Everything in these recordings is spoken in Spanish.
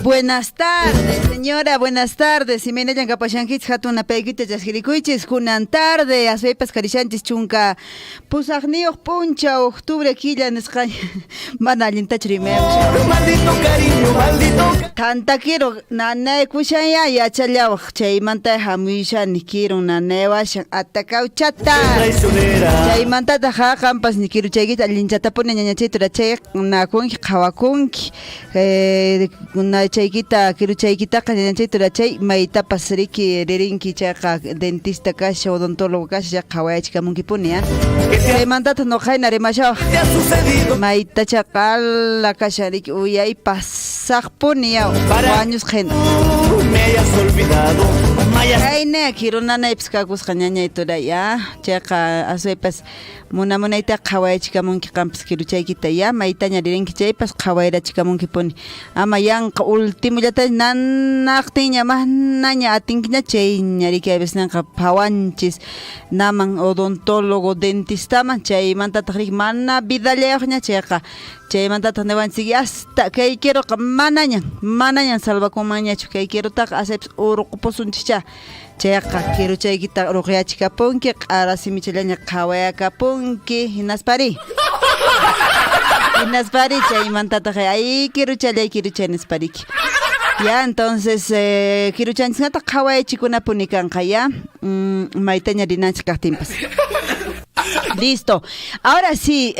Buenas tardes, señora, buenas tardes. Si me nayan kapashankich hatuna peguita jasgirikuichis, kunan tarde, asvepas karishanchis chunka, pusagniok puncha, octubre quilla nescaña, manalintachrimeo. Maldito cariño, maldito. Tanta quiero, nana kushaya, ya chaleao, chaymanta hamisha, ni quiero una neva, atacao chata. Chaymanta taja, campas, ni quiero chayguita, linchata pone ñañachitura chay, una kunki, kawakunki, una chaykita kiru chaykita qañanchaytura chay maytapas riki ririnki chayqa dentista kasha odontólogo kasha qhawayachikamunkipuni chaymantata nuqayna rimashawaq maytacha qala kasha riki uyay pasaqpuni wañus qhina Me hayas olvidado. kayne kirunanaypis kakusqa ñañaytura chayqa asuypas munamunayta qhawayachikamunki qanpis kiru chaykita maytaña ririnki chaypas qhawayrachikamunkipuni ama yanqa ultimollata nanaqtiña manaña atinkiña chayña riki a veces nanqa phawanchis naman odontólogo dentistaman chaymantataq riki mana vidallayuqña chayqa chaymantataq niwanchik hasta kay quiroqa manañan salvakumanñachu kay quirotaqa asaypis uruqupusunchikcha chayqa quiru chaykita uruqyachikapunki q'arasimichallaña qhawayakapunki hinaspari chaymantataq ay quiruchay nispariki entonces quiruchanchisnata qhawaychikunapuni kanqa maytaña rinanchik kaqtinpas. Listo. Ahora sí,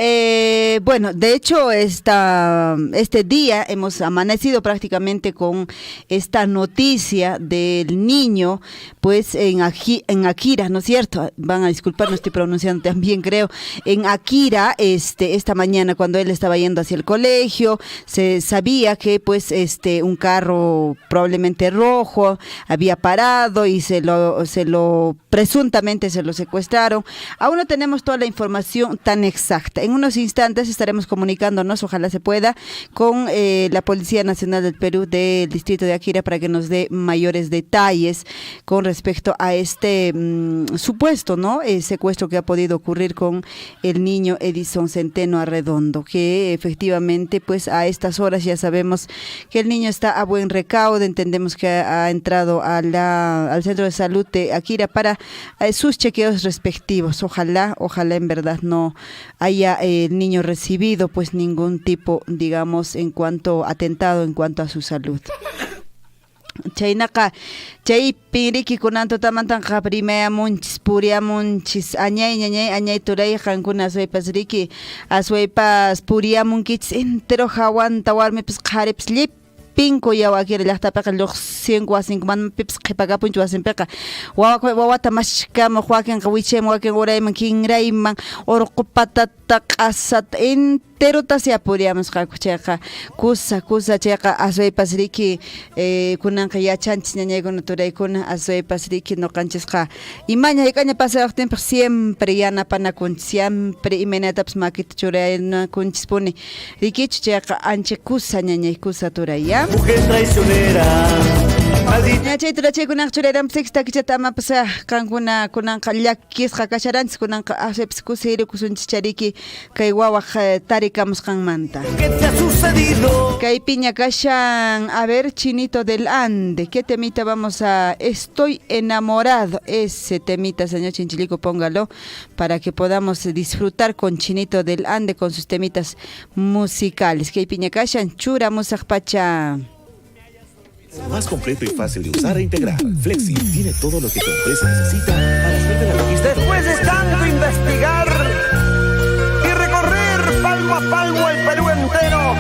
bueno, de hecho este día hemos amanecido prácticamente con esta noticia del niño, pues en Akira, ¿no es cierto? Van a disculpar, no estoy pronunciando también, creo. En Akira, esta mañana cuando él estaba yendo hacia el colegio, se sabía que pues un carro probablemente rojo había parado y presuntamente se lo secuestraron. Aún no tenemos toda la información tan exacta. En unos instantes estaremos comunicándonos, ojalá se pueda, con la Policía Nacional del Perú del distrito de Akira para que nos dé mayores detalles con respecto a este supuesto, ¿no? Secuestro que ha podido ocurrir con el niño Edison Centeno Arredondo, que efectivamente, pues a estas horas ya sabemos que el niño está a buen recaudo. Entendemos que ha entrado al centro de salud de Akira para sus chequeos respectivos. Ojalá en verdad no haya el niño recibido pues ningún tipo, digamos, en cuanto atentado en cuanto a su salud. Chaynaka chay piriki kunanto tamantanqa primeamunchis puriamunchis añay turay qankuna aswaypas riki aswaypas puriamunkichis entero hawanta warmipis qharipis pinko yawa Akira llaqtapiqa lluqsinqa wasinkuman pipas qhipakapunchu wasinpiqa wawata mashkama wakinqa wichayman wakin urayman kinrayman urqupatata q'asata enterotas yapuriyamusqaku chayqa kusa chayqa aswaypas riki kunanqa yachanchis ñañaykuna turaykuna aswaypas riki nuqanchisqa imaña hik'aña pasayuqtinpiq siempre yanapanakunchis siempre imaynatapas makita churaynakunchispuni rikichu chayqa ancha kusa ñañay kusa turay Mujer traicionera. Chaytura chaykunaq churayran sexta kichata amapas qankuna kunanqa llakisqa kasharanchis kunanqa aswaypas kusirikusunchis chariki kay wawaq tarikamusqanmanta. ¿Qué te ha sucedido? Kay piña kashan, a ver, Chinito del Ande, ¿qué temita vamos a? Estoy enamorado, ese temita, señor Chinchilico, póngalo para que podamos disfrutar con Chinito del Ande con sus temitas musicales. Kay piña kashan, chura musaqpacha. Más completo y fácil de usar e integrar. Flexi tiene todo lo que tu empresa necesita para hacer de la logística. Después de tanto investigar y recorrer palmo a palmo el Perú entero,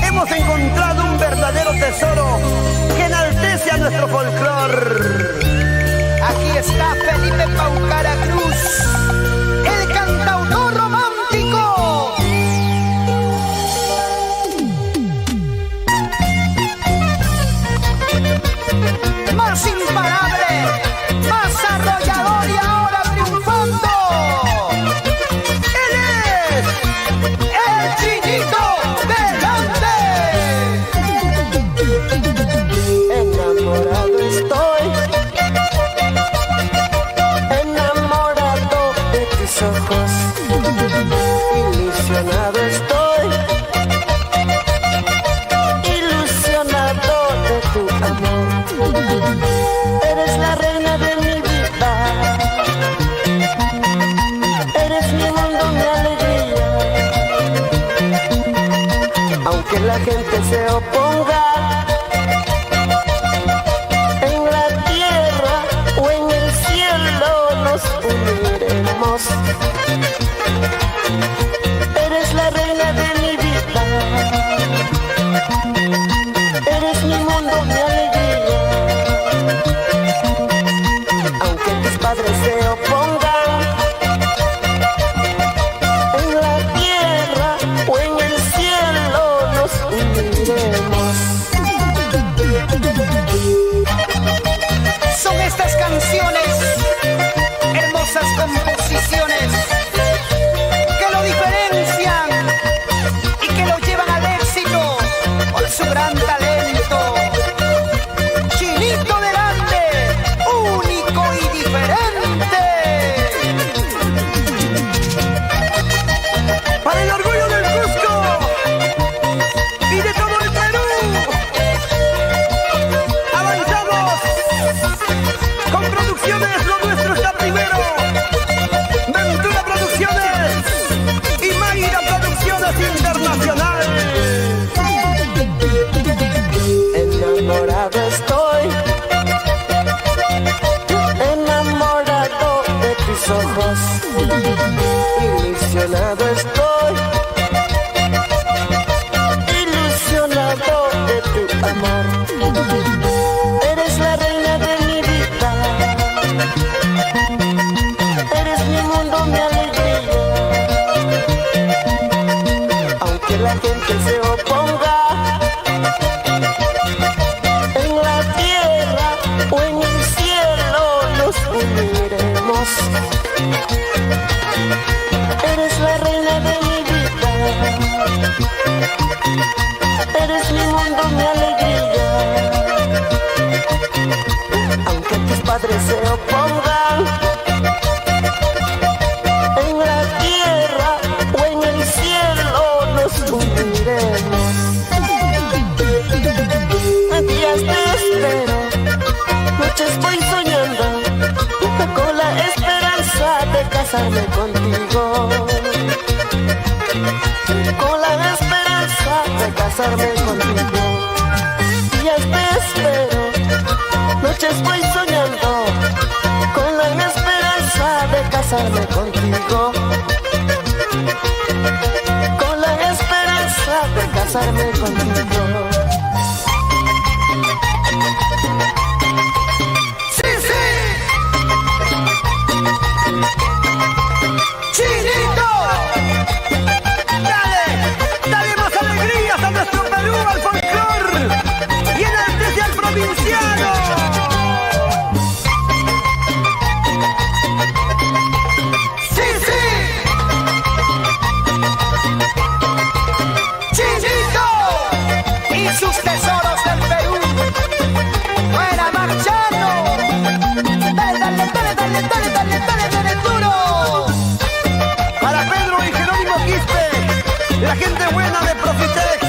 hemos encontrado un verdadero tesoro que enaltece a nuestro folclor. Aquí está Felipe Paucara Cruz, el cantautor romántico. Más imparable, más arrollador y ahora triunfando. Él es el Chinito del Ande. Enamorado estoy, enamorado de tus ojos. aunque la gente se oponga, en la tierra o en el cielo nos uniremos. Eres la reina de mi vida, eres mi mundo, mi alegría, aunque tus padres se opongan. Son estas canciones, hermosas composiciones, que lo diferencian y que lo llevan al éxito por su gran talento. Chinito del Ande, único y diferente. Para el orgullo del Cusco y de todo el Perú, avanzamos con producciones, lo nuestro está primero. Ventura Producciones y Mayra Producciones Internacional. Enamorado estoy, enamorado de tus ojos, ilusionado estoy, ilusionado de tu amor. Eres la reina de mi vida, eres mi mundo, mi alegría, aunque la gente se oponga, en la tierra o en el cielo nos uniremos. Eres la reina de mi vida, eres mi mundo, mi alegría, aunque tus padres se opongan, en la tierra o en el cielo nos uniremos. Días te espero, noches voy soñando, con la esperanza de casarme contigo, con la esperanza de casarme contigo. Días te espero, noches voy soñando, con la esperanza de casarme contigo, con la esperanza de casarme contigo. ¡Sí, sí! ¡Chinito! ¡Dale! ¡Dale más alegrías a nuestro Perú, al folclor! ¡Y enaltece al provinciano! ¡Sí, sí! ¡Chinito! Y sus tesoros del Perú. ¡Buena marchando! ¡Dale, dale, dale, dale, dale, dale, dale, dale, duro! Para Pedro y Jerónimo Quispe, la gente buena de Profitex,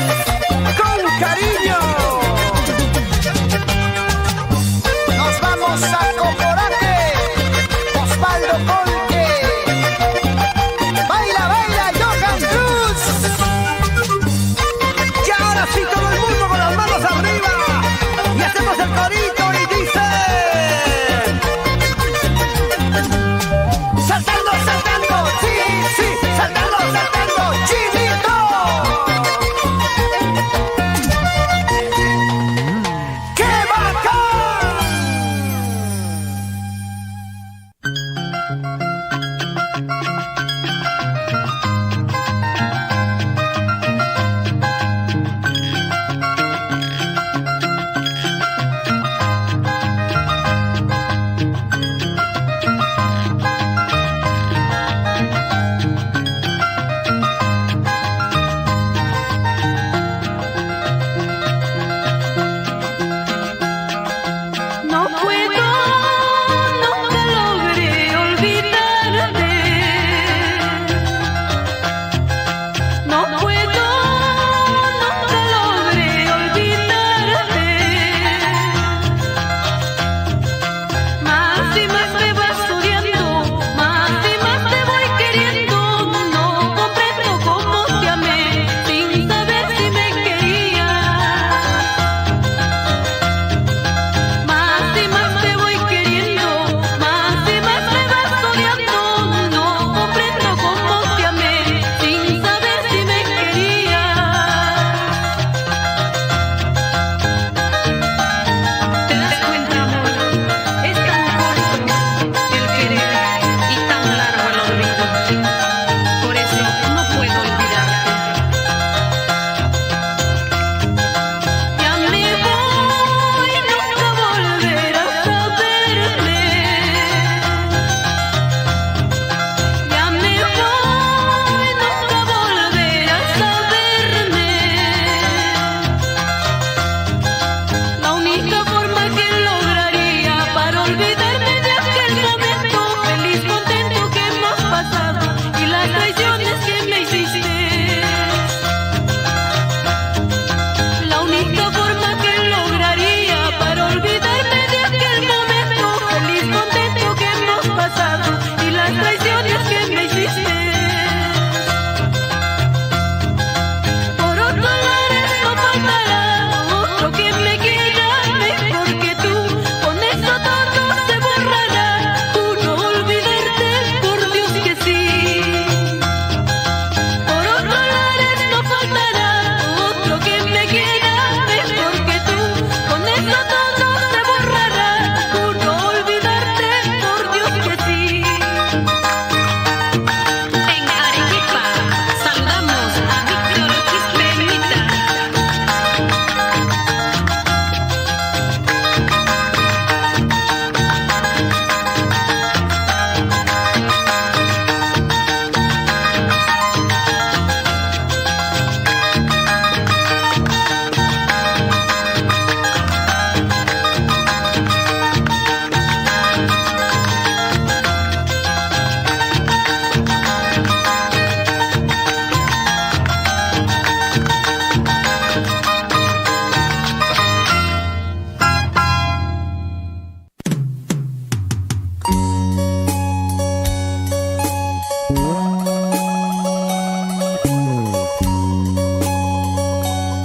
con cariño. Nos vamos a Coporaque, Osvaldo Colque. Baila, baila, Johan Cruz. Y ahora sí todo el mundo con las manos arriba y hacemos el corito y dice: saltando, saltando, sí, sí, saltando, saltando, Chinito. ¡Qué bacán!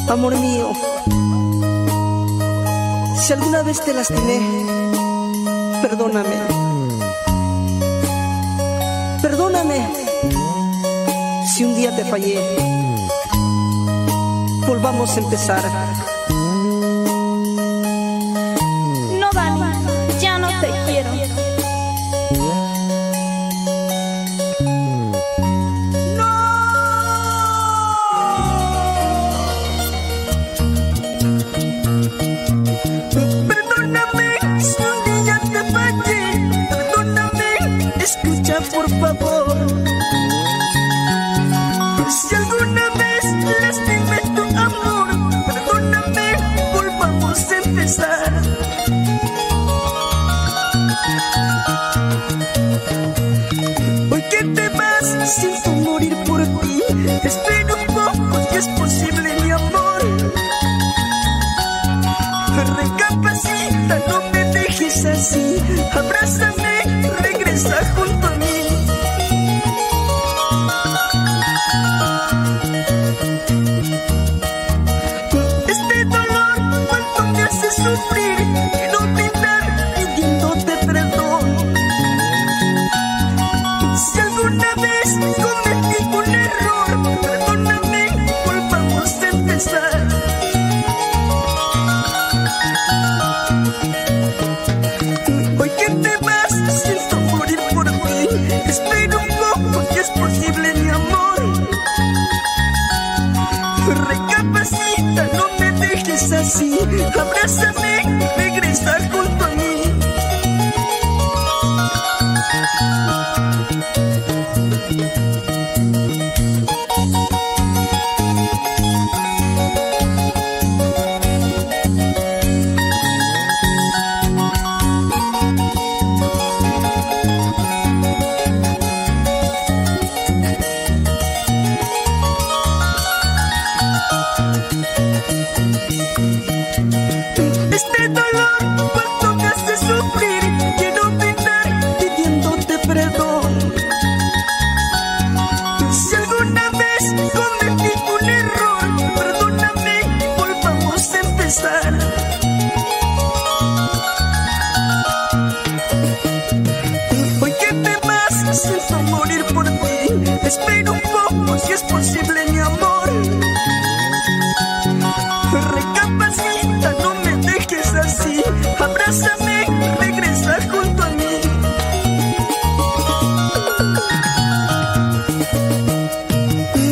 Amor mío, si alguna vez te lastimé, perdóname. Perdóname si un día te fallé. Volvamos a empezar. No, Dani, ya no te quiero. Escucha por favor, si alguna vez lastimé tu amor, perdóname, volvamos a empezar. Hoy que te vas, siento morir por ti. Espera un poco, si es posible, mi amor. Recapacita, no me dejes así. Abrázame, regresa junto a mí. Este dolor, cuánto me hace sufrir. Quiero brindar pidiéndote perdón. Si alguna vez cometí un error, perdóname, volvamos a empezar. Hoy que te vas, siento morir por ti. Espera un poco, si es posible, mi amor. Recapacita, no me dejes así. Abrázame, regresa junto a mí. Este dolor, cuánto me hace sufrir. Quiero brindar pidiéndote perdón. Si alguna vez cometí un error, perdóname, volvamos a empezar. Hoy que te vas, siento morir por ti. Espera un poco, si es posible, mi amor. Recapacita, no me dejes así. Abrázame, regresa junto a mí.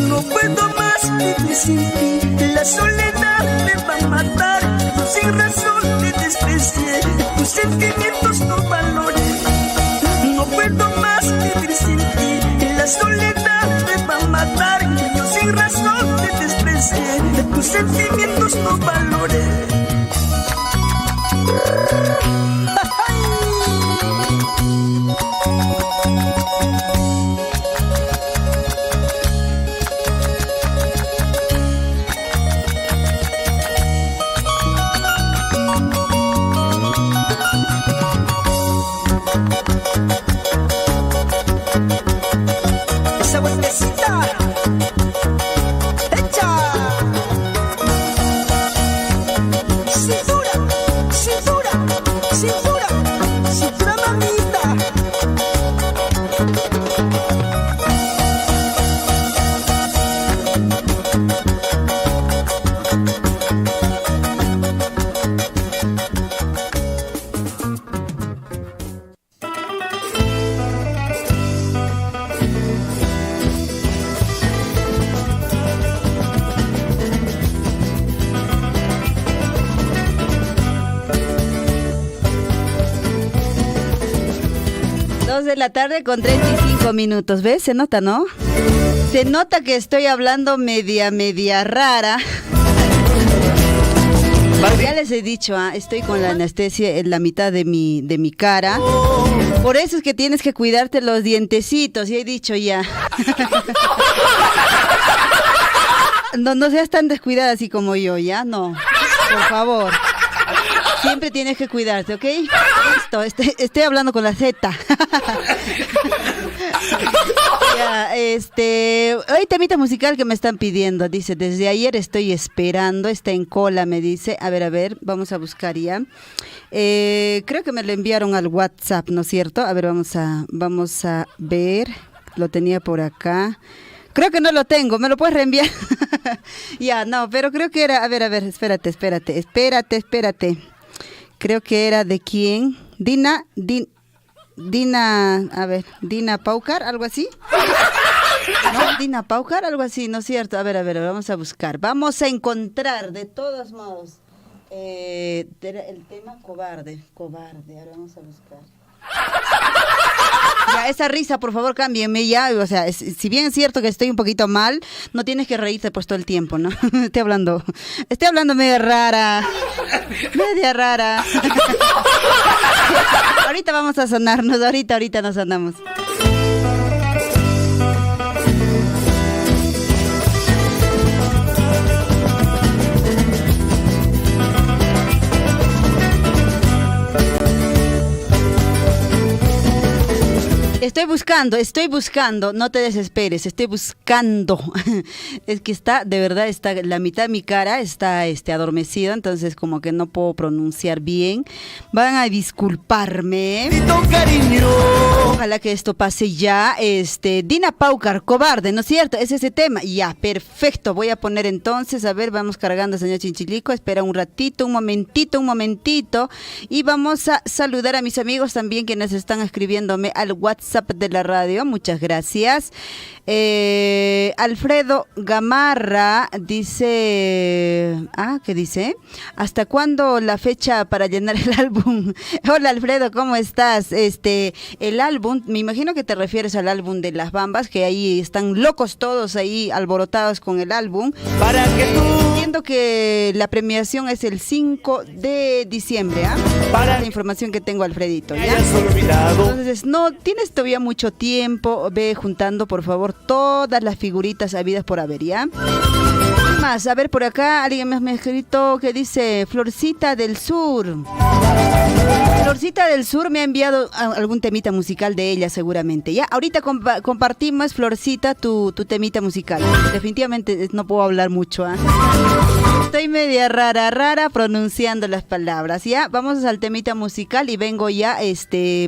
No puedo más vivir sin ti. La soledad me va a matar. Yo sin razón te desprecié. Tus sentimientos no valoré. No puedo más vivir sin ti. La soledad me va a matar. Yo sin razón te desprecié. Tus sentimientos no valoré. Esa vueltecita hecha. Cintura, cintura, cintura, cintura, mamita. De la tarde con 35 minutos, ¿ves? Se nota, ¿no? Se nota que estoy hablando media rara. Ya les he dicho, estoy con la anestesia en la mitad de mi cara. Por eso es que tienes que cuidarte los dientecitos, ya he dicho ya. No seas tan descuidada así como yo, ¿ya? No, por favor. Siempre tienes que cuidarte, ¿ok? Listo, estoy hablando con la Z. Ya, hoy temita musical que me están pidiendo, dice, desde ayer estoy esperando, está en cola, me dice, a ver, vamos a buscar ya. Creo que me lo enviaron al WhatsApp, ¿no es cierto? A ver, vamos a ver, lo tenía por acá. Creo que no lo tengo, ¿me lo puedes reenviar? Ya, no, pero creo que era, a ver, espérate. Creo que era de quién, Dina, a ver, Dina Paucar, algo así. ¿No? Dina Paucar, algo así, ¿no es cierto? A ver, vamos a buscar. Vamos a encontrar, de todos modos, el tema cobarde. Ahora vamos a buscar. Ya, esa risa, por favor, cámbienme ya. O sea, si bien es cierto que estoy un poquito mal, no tienes que reírte pues todo el tiempo, ¿no? Estoy hablando media rara. Ahorita vamos a sanarnos, ahorita nos sanamos. Estoy buscando, no te desesperes, estoy buscando. Es que de verdad, la mitad de mi cara está adormecida, entonces como que no puedo pronunciar bien. Van a disculparme. Ojalá que esto pase ya. Dina Paucar, cobarde, ¿no es cierto? Es ese tema. Ya, perfecto. Voy a poner entonces, a ver, vamos cargando, señor Chinchilico. Espera un ratito, un momentito. Y vamos a saludar a mis amigos también quienes están escribiéndome al WhatsApp de la radio, muchas gracias. Alfredo Gamarra dice, ¿qué dice? ¿Hasta cuándo la fecha para llenar el álbum? Hola Alfredo, ¿cómo estás? El álbum, me imagino que te refieres al álbum de Las Bambas, que ahí están locos todos ahí alborotados con el álbum. Para que tú... Entiendo que la premiación es el 5 de diciembre, ¿ah? Para la información que tengo, Alfredito, ¿ya? Entonces, no tienes todavía mucho tiempo, ve juntando por favor todas las figuritas habidas por haber, ¿ya? ¿Qué más? A ver, por acá alguien más me ha escrito que dice Florcita del Sur. Florcita del Sur me ha enviado algún temita musical de ella seguramente, ¿ya? Ahorita compartimos, Florcita, tu temita musical. Definitivamente no puedo hablar mucho, ¿ah? Estoy media rara pronunciando las palabras, ¿ya? Vamos al temita musical y vengo ya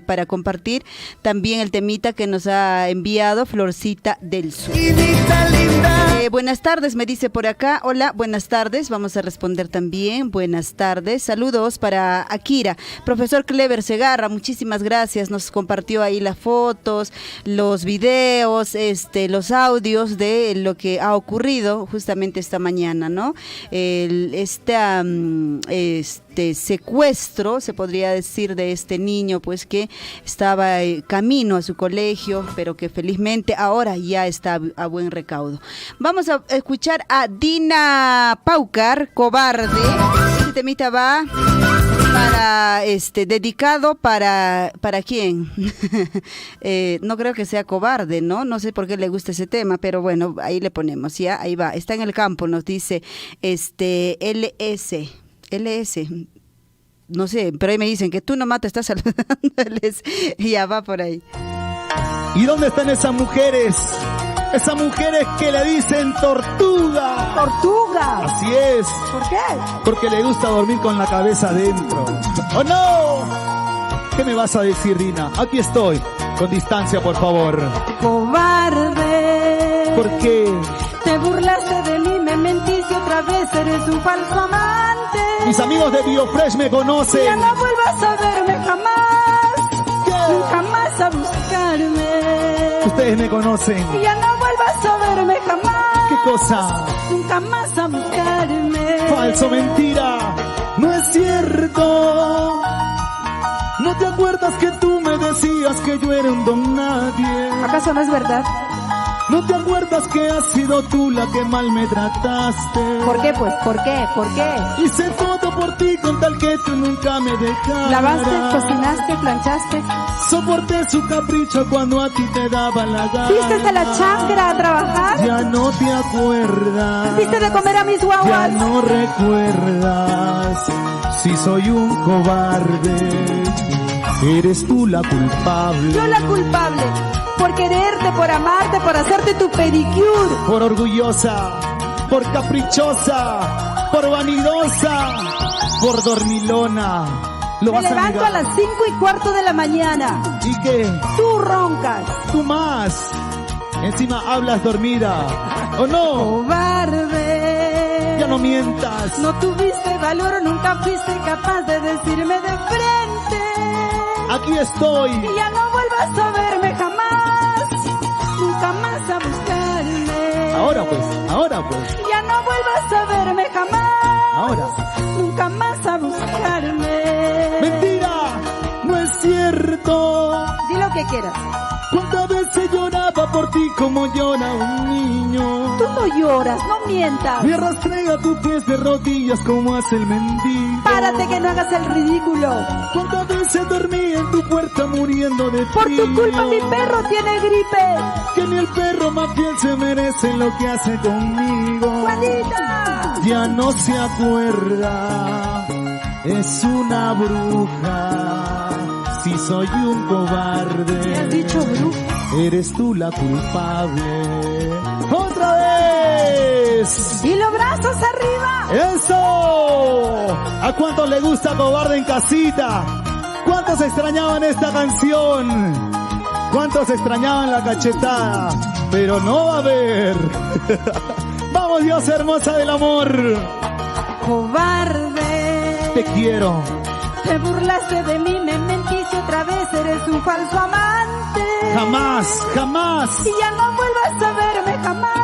para compartir también el temita que nos ha enviado Florcita del Sur. Buenas tardes, me dice por acá. Hola, buenas tardes. Vamos a responder también. Buenas tardes. Saludos para Akira. Profesor Clever Segarra, muchísimas gracias. Nos compartió ahí las fotos, los videos, los audios de lo que ha ocurrido justamente esta mañana, ¿no? Secuestro, se podría decir, de este niño, pues que estaba camino a su colegio, pero que felizmente ahora ya está a buen recaudo. Vamos a escuchar a Dina Paucar, Cobarde. Este temita va para dedicado para ¿quién? No creo que sea cobarde, ¿no? No sé por qué le gusta ese tema, pero bueno, ahí le ponemos, ya, ahí va. Está en el campo, nos dice LS. No sé, pero ahí me dicen que tú nomás te estás saludando. Ya va por ahí. ¿Y dónde están esas mujeres? Esas mujeres que le dicen tortuga. ¡Tortuga! Así es. ¿Por qué? Porque le gusta dormir con la cabeza adentro. ¡Oh, no! ¿Qué me vas a decir, Dina? Aquí estoy. Con distancia, por favor. Cobarde. ¿Por qué? Te burlaste de mí, me mentiste otra vez, eres un falso amante. Mis amigos de BioFresh me conocen. Ya no vuelvas a verme jamás. ¿Qué? Jamás a buscarme. Ustedes me conocen. Ya no vuelvas a verme jamás. ¿Qué cosa? Nunca más a buscarme. Falso, mentira. No es cierto. ¿No te acuerdas que tú me decías que yo era un don nadie? ¿Acaso no es verdad? ¿No te acuerdas que has sido tú la que mal me trataste? ¿Por qué, pues? ¿Por qué? ¿Por qué? Hice todo por ti con tal que tú nunca me dejaras. ¿Lavaste, cocinaste, planchaste? Soporté su capricho cuando a ti te daba la gana. ¿Fuiste de la chacra a trabajar? Ya no te acuerdas. ¿Fuiste de comer a mis guaguas? Ya no recuerdas. Si soy un cobarde, eres tú la culpable. Yo la culpable. por quererte, por amarte, por hacerte tu pedicure. Por orgullosa, por caprichosa, por vanidosa, por dormilona. Lo Me vas a levanto negar. a las 5:15 de la mañana. ¿Y qué? Tú roncas. Tú más. Encima hablas dormida. ¿O no? Cobarde. Ya no mientas. No tuviste valor, nunca fuiste capaz de decirme de frente. Aquí estoy. Y ya no vuelvas a verme jamás. Nunca más a buscarme. Ahora pues. Ya no vuelvas a verme jamás. Ahora. Nunca más a buscarme. Mentira. No es cierto. Di lo que quieras. ¿Cuántas veces lloraba por ti como llora un niño? Tú no lloras, no mientas. Me arrastré a tus pies de rodillas como hace el mendigo. Párate que no hagas el ridículo. ¿Cuántas veces dormí en tu puerta muriendo de Por frío? tu culpa mi perro tiene gripe. Que ni el perro más fiel se merece lo que hace conmigo. ¡Juanita! Ya no se acuerda, es una bruja. Si soy un cobarde, ¿Qué has dicho, bruja? eres tú la culpable. ¡Otra vez! ¡Y los brazos arriba! ¡Eso! ¿A cuántos le gusta Cobarde en casita? ¿Cuántos extrañaban esta canción? ¿Cuántos extrañaban la cachetada? Pero no va a haber. ¡Vamos, diosa hermosa del amor! ¡Cobarde! Te quiero. Te burlaste de mí, me mentiste otra vez, eres un falso amante. Jamás, jamás. Y ya no vuelvas a verme jamás.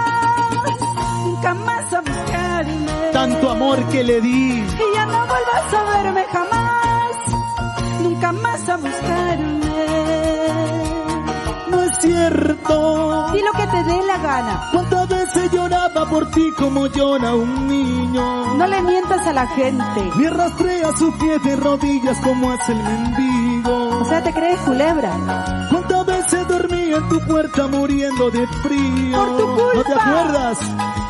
Nunca más a buscarme. Tanto amor que le di. Y ya no vuelvas a verme jamás. Nunca más a buscarme. No es cierto. Di lo que te dé la gana. ¿Cuántas veces lloraba por ti como llora un niño? No le mientas a la gente. Me arrastré a sus pies de rodillas como hace el mendigo. O sea, te crees culebra. ¿Cuántas veces dormí en tu puerta muriendo de frío? Por tu culpa. ¿No te acuerdas?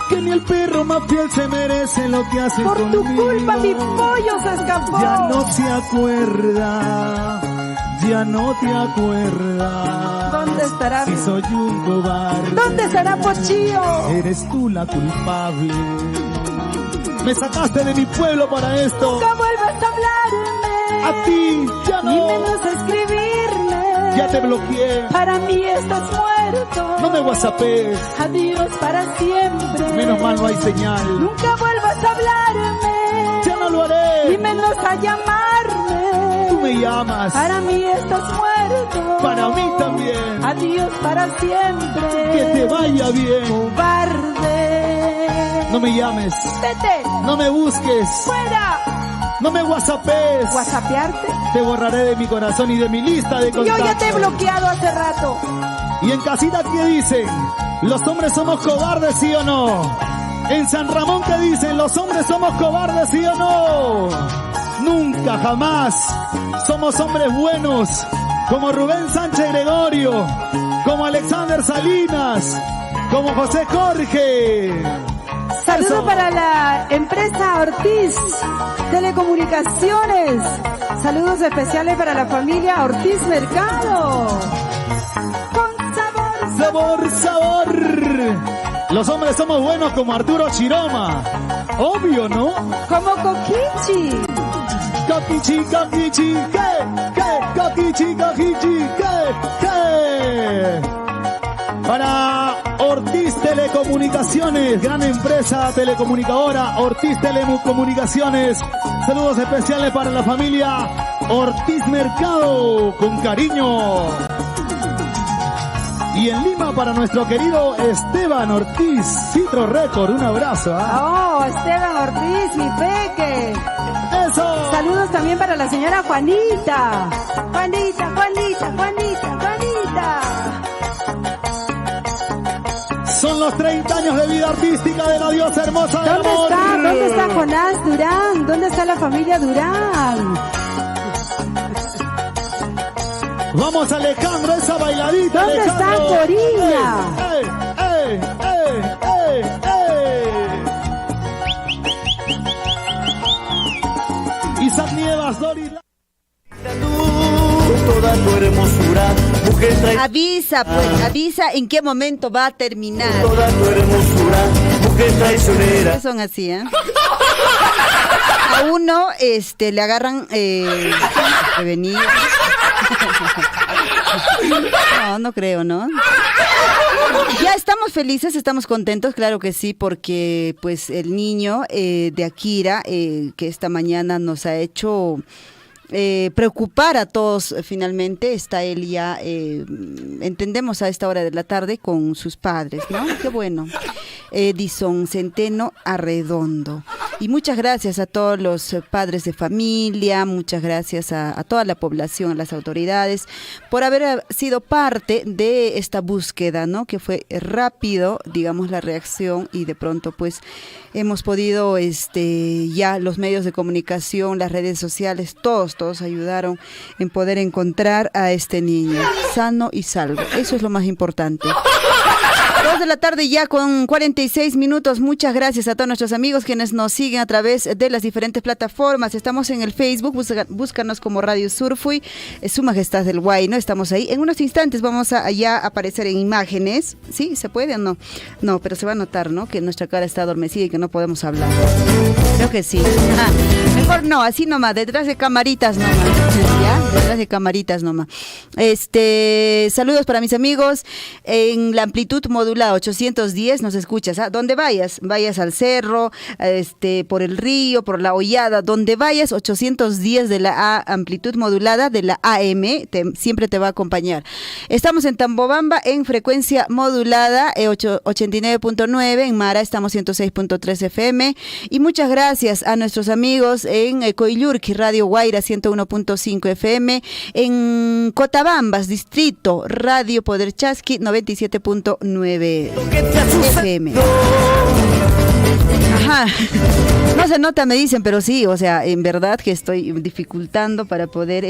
Que ni el perro más fiel se merece lo que hace Por conmigo. tu culpa mi pollo se escapó. Ya no se acuerda. Ya no te acuerdas. ¿Dónde estará? Si soy un cobarde. ¿Dónde estará Pochillo? Eres tú la culpable. Me sacaste de mi pueblo para esto. Nunca vuelvas a hablarme. A ti ya no. Ni menos a escribirme. Ya te bloqueé. Para mí estás muerto. No me whatsappes. Adiós para siempre. Menos mal no hay señal. Nunca vuelvas a hablarme. Ya no lo haré. Ni menos a llamarme. Tú me llamas. Para mí estás muerto. Para mí también. Adiós para siempre. Que te vaya bien. Cobarde. No me llames. Vete. No me busques. Fuera. No me whatsappes. ¿Whatsappearte? Te borraré de mi corazón y de mi lista de Yo contactos. ya te he bloqueado hace rato. Y en casita, ¿qué dicen? ¿Los hombres somos cobardes, sí o no? En San Ramón, ¿qué dicen? ¿Los hombres somos cobardes, sí o no? Nunca, jamás. Somos hombres buenos. Como Rubén Sánchez Gregorio. Como Alexander Salinas. Como José Jorge. Saludos Eso. para la empresa Ortiz Telecomunicaciones. Saludos especiales para la familia Ortiz Mercado. Con sabor. Sabor, sabor. Los hombres somos buenos como Arturo Chiroma. Obvio, ¿no? Como Coquichi. Coquichi, coquichi, ¿qué? Coquichi, coquichi, ¿qué? Para Ortiz Telecomunicaciones, gran empresa telecomunicadora, Ortiz Telecomunicaciones. Saludos especiales para la familia Ortiz Mercado, con cariño. Y en Lima para nuestro querido Esteban Ortiz, Citro Record, un abrazo. Oh, Esteban Ortiz, mi peque. ¡Eso! Saludos también para la señora Juanita. Juanita, Juanita, Juanita, Juanita. Son los 30 años de vida artística de la diosa hermosa del ¿Dónde amor. está? ¿Dónde está Jonás Durán? ¿Dónde está la familia Durán? Vamos, Alejandro, esa bailadita. ¿Dónde está Alejandro? Corina? Isaac Nievas, Doris. Toda tu hermosura mujer Avisa, pues, avisa en qué momento va a terminar. toda tu hermosura, mujer traicionera. Son así, ¿eh? A uno, le agarran prevenido. No creo, ¿no? Ya estamos felices, estamos contentos, claro que sí, porque pues el niño de Akira, que esta mañana nos ha hecho preocupar a todos, finalmente está él ya, entendemos, a esta hora de la tarde con sus padres, ¿no? Qué bueno. Edison Centeno Arredondo. Y muchas gracias a todos los padres de familia, muchas gracias a toda la población, a las autoridades, por haber sido parte de esta búsqueda, ¿no? Que fue rápido, digamos, la reacción, y de pronto pues hemos podido, ya los medios de comunicación, las redes sociales, todos ayudaron en poder encontrar a este niño sano y salvo. Eso es lo más importante. 2 de la tarde ya con 46 minutos. Muchas gracias a todos nuestros amigos quienes nos siguen a través de las diferentes plataformas. Estamos en el Facebook, búscanos como Radio Surfui, Su Majestad del Huayno, estamos ahí. En unos instantes vamos a ya aparecer en imágenes. ¿Sí? ¿Se puede o no? No, pero se va a notar, ¿no? Que nuestra cara está adormecida y que no podemos hablar. Creo que sí. Mejor no, así nomás, detrás de camaritas nomás. ¿Ya? Detrás de camaritas nomás. Saludos para mis amigos en la amplitud modulada 810, nos escuchas, ¿ah? Donde vayas al cerro, por el río, por la hollada, donde vayas, 810 de la amplitud modulada de la AM, siempre te va a acompañar. Estamos en Tambobamba en frecuencia modulada 89.9, en Mara estamos 106.3 FM, y muchas gracias a nuestros amigos en Coyllurqui, Radio Guaira 101.5 FM, en Cotabambas, Distrito, Radio Poder Chasqui 97.9 FM. Ajá. No se nota, me dicen, pero sí, o sea, en verdad que estoy dificultando para poder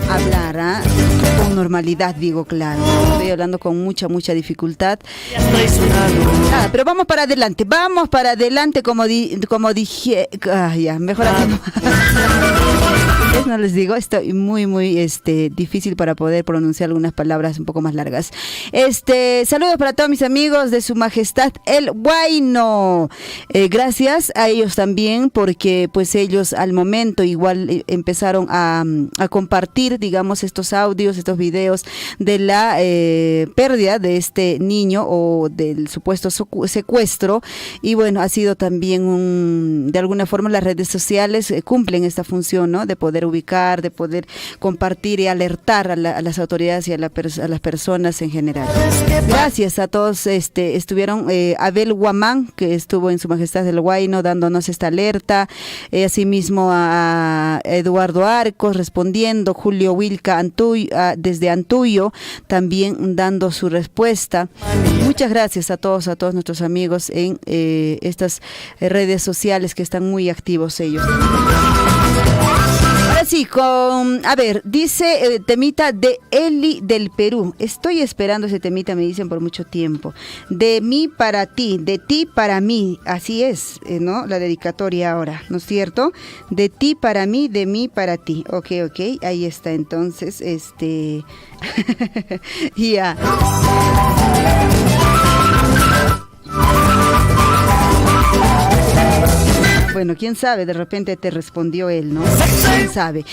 hablar, ¿ah? Con normalidad, digo, claro. Estoy hablando con mucha dificultad. Nada, pero vamos para adelante, como dije. Ya, mejor así. No les digo, estoy muy difícil para poder pronunciar algunas palabras un poco más largas. Saludos para todos mis amigos de Su Majestad el Huayno. Gracias a ellos también, porque pues ellos al momento igual empezaron a compartir, digamos, estos audios, estos videos de la pérdida de este niño o del supuesto secuestro. Y bueno, ha sido también de alguna forma las redes sociales cumplen esta función, ¿no? De poder ubicar, de poder compartir y alertar a las autoridades y a las personas en general. Gracias a todos. Estuvieron Abel Guamán, que estuvo en Su Majestad del Huayno dándonos esta alerta, asimismo a Eduardo Arcos respondiendo, Julio Wilca desde Antuyo también dando su respuesta. Muchas gracias a todos nuestros amigos en estas redes sociales que están muy activos ellos. Ahora sí, dice temita de Eli del Perú. Estoy esperando ese temita, me dicen por mucho tiempo. De mí para ti, de ti para mí. Así es, ¿no? La dedicatoria ahora, ¿no es cierto? De ti para mí, de mí para ti. Ok, ahí está entonces, ya. Bueno, quién sabe, de repente te respondió él, ¿no? Quién sabe.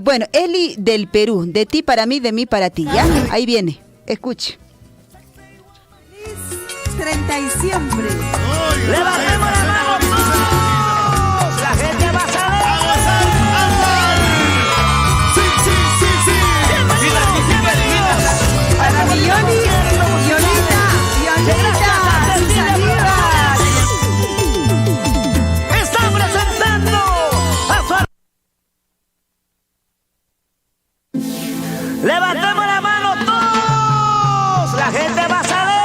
Bueno, Eli del Perú, de ti para mí, de mí para ti, ¿ya? Ahí viene, escuche. 30 y siempre. ¡Levantemos la mano todos! ¡La gente va a saber! ¡Sí! Para mi Yolita, ¡Están presentando a su... ¡Levantemos la mano todos! ¡La gente va a saber!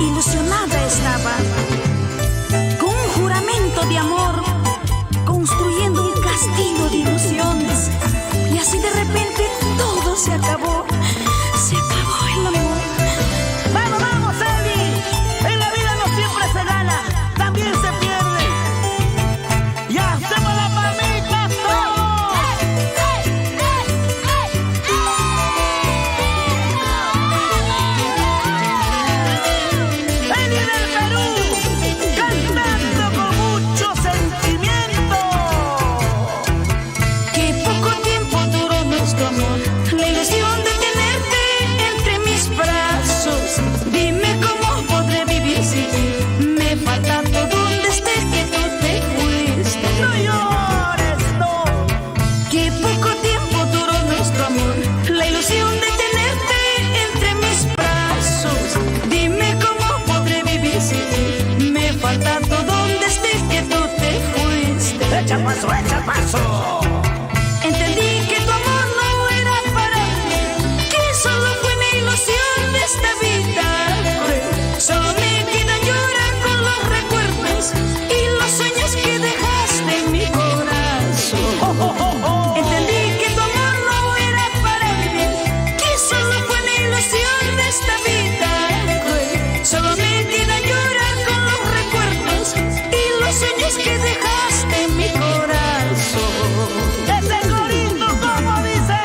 ilusionada estaba, con un juramento de amor, construyendo un castillo de ilusiones. Y así de repente todo se acabó. Se acabó el amor. ¡Vamos, vamos, Eli! En la vida no siempre se gana, también se pierde. ¡Y hacemos la palmita todos! Eli del Perú, cantando con mucho sentimiento. Qué poco tiempo duró nuestro amor, la ilusión de tenerte entre mis brazos. Dime cómo podré vivir sin ti. Me falta todo donde esté que tú te fuiste. No llores, no. Qué poco tiempo duró nuestro amor, la ilusión de tenerte entre mis brazos. Dime cómo podré vivir sin ti. Me falta todo donde esté que tú te fuiste. Echa paso, echa paso. Entendí que tu amor no era para mí, que solo fue una ilusión de esta vida. Solo me queda llorar con los recuerdos y los sueños que dejaste en mi corazón. Entendí que tu amor no era para mí, que solo fue una ilusión de esta vida. Solo me queda llorar con los recuerdos y los sueños que dejaste en mi corazón. Ese corito, como dice.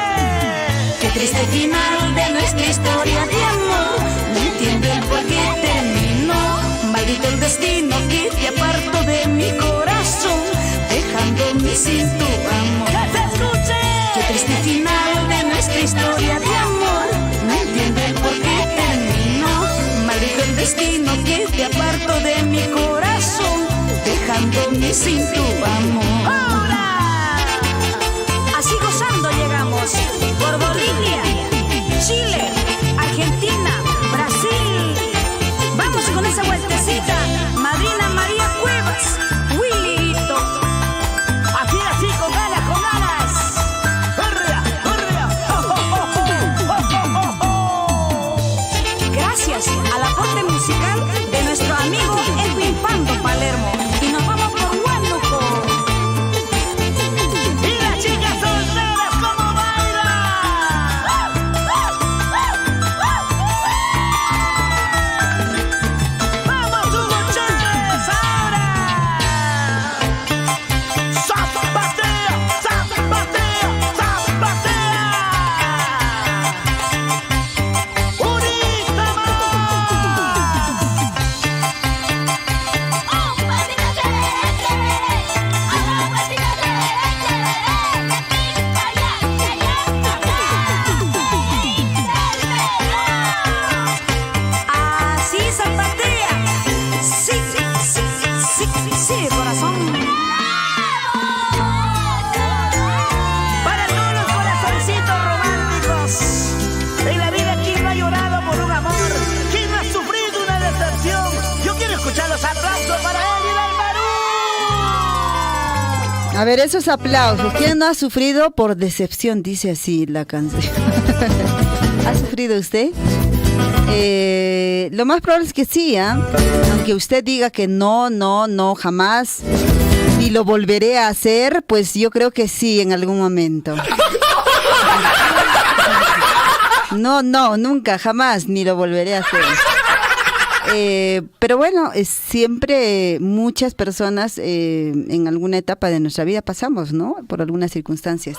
Qué triste final de nuestra historia de amor. No entiendo el por qué terminó. Maldito el destino que te apartó de mi corazón, dejándome sin tu amor. ¡Que se escuche! Qué triste final de nuestra historia de amor. No entiendo el por qué terminó. Maldito el destino que te apartó de mi corazón, dejándome sin tu amor. ¡Ahora! Así gozando llegamos por Bolivia, Chile, Argentina, Brasil. Vamos con esa vueltecita. Madrina María Cuevas, Willito. Así, así, con ganas, con ganas. ¡Hurra, hurra! ¡Oh, oh, oh, oh, oh, oh! Gracias al aporte musical de nuestro amigo Edwin Pando Palermo. Y nos vamos por Huánuco. ¡Y las chicas solteras cómo bailan! ¡Vamos, Hugo Chávez, ahora! ¡Zapatea, zapatea, zapatea! ¡Unita más! Así zapatea. Sí, sí, sí, sí, sí, corazón. Para todos los corazoncitos románticos. En la vida, ¿quién no ha llorado por un amor? ¿Quién no ha sufrido una decepción? Yo quiero escuchar los aplausos para él y del Perú. A ver, esos aplausos. ¿Quién no ha sufrido por decepción? Dice así la canción. ¿Ha sufrido usted? Lo más probable es que sí, ¿ah? Aunque usted diga que no, jamás, ni lo volveré a hacer, pues yo creo que sí, en algún momento. No, nunca, jamás, ni lo volveré a hacer. Pero bueno, siempre muchas personas en alguna etapa de nuestra vida pasamos, ¿no? Por algunas circunstancias.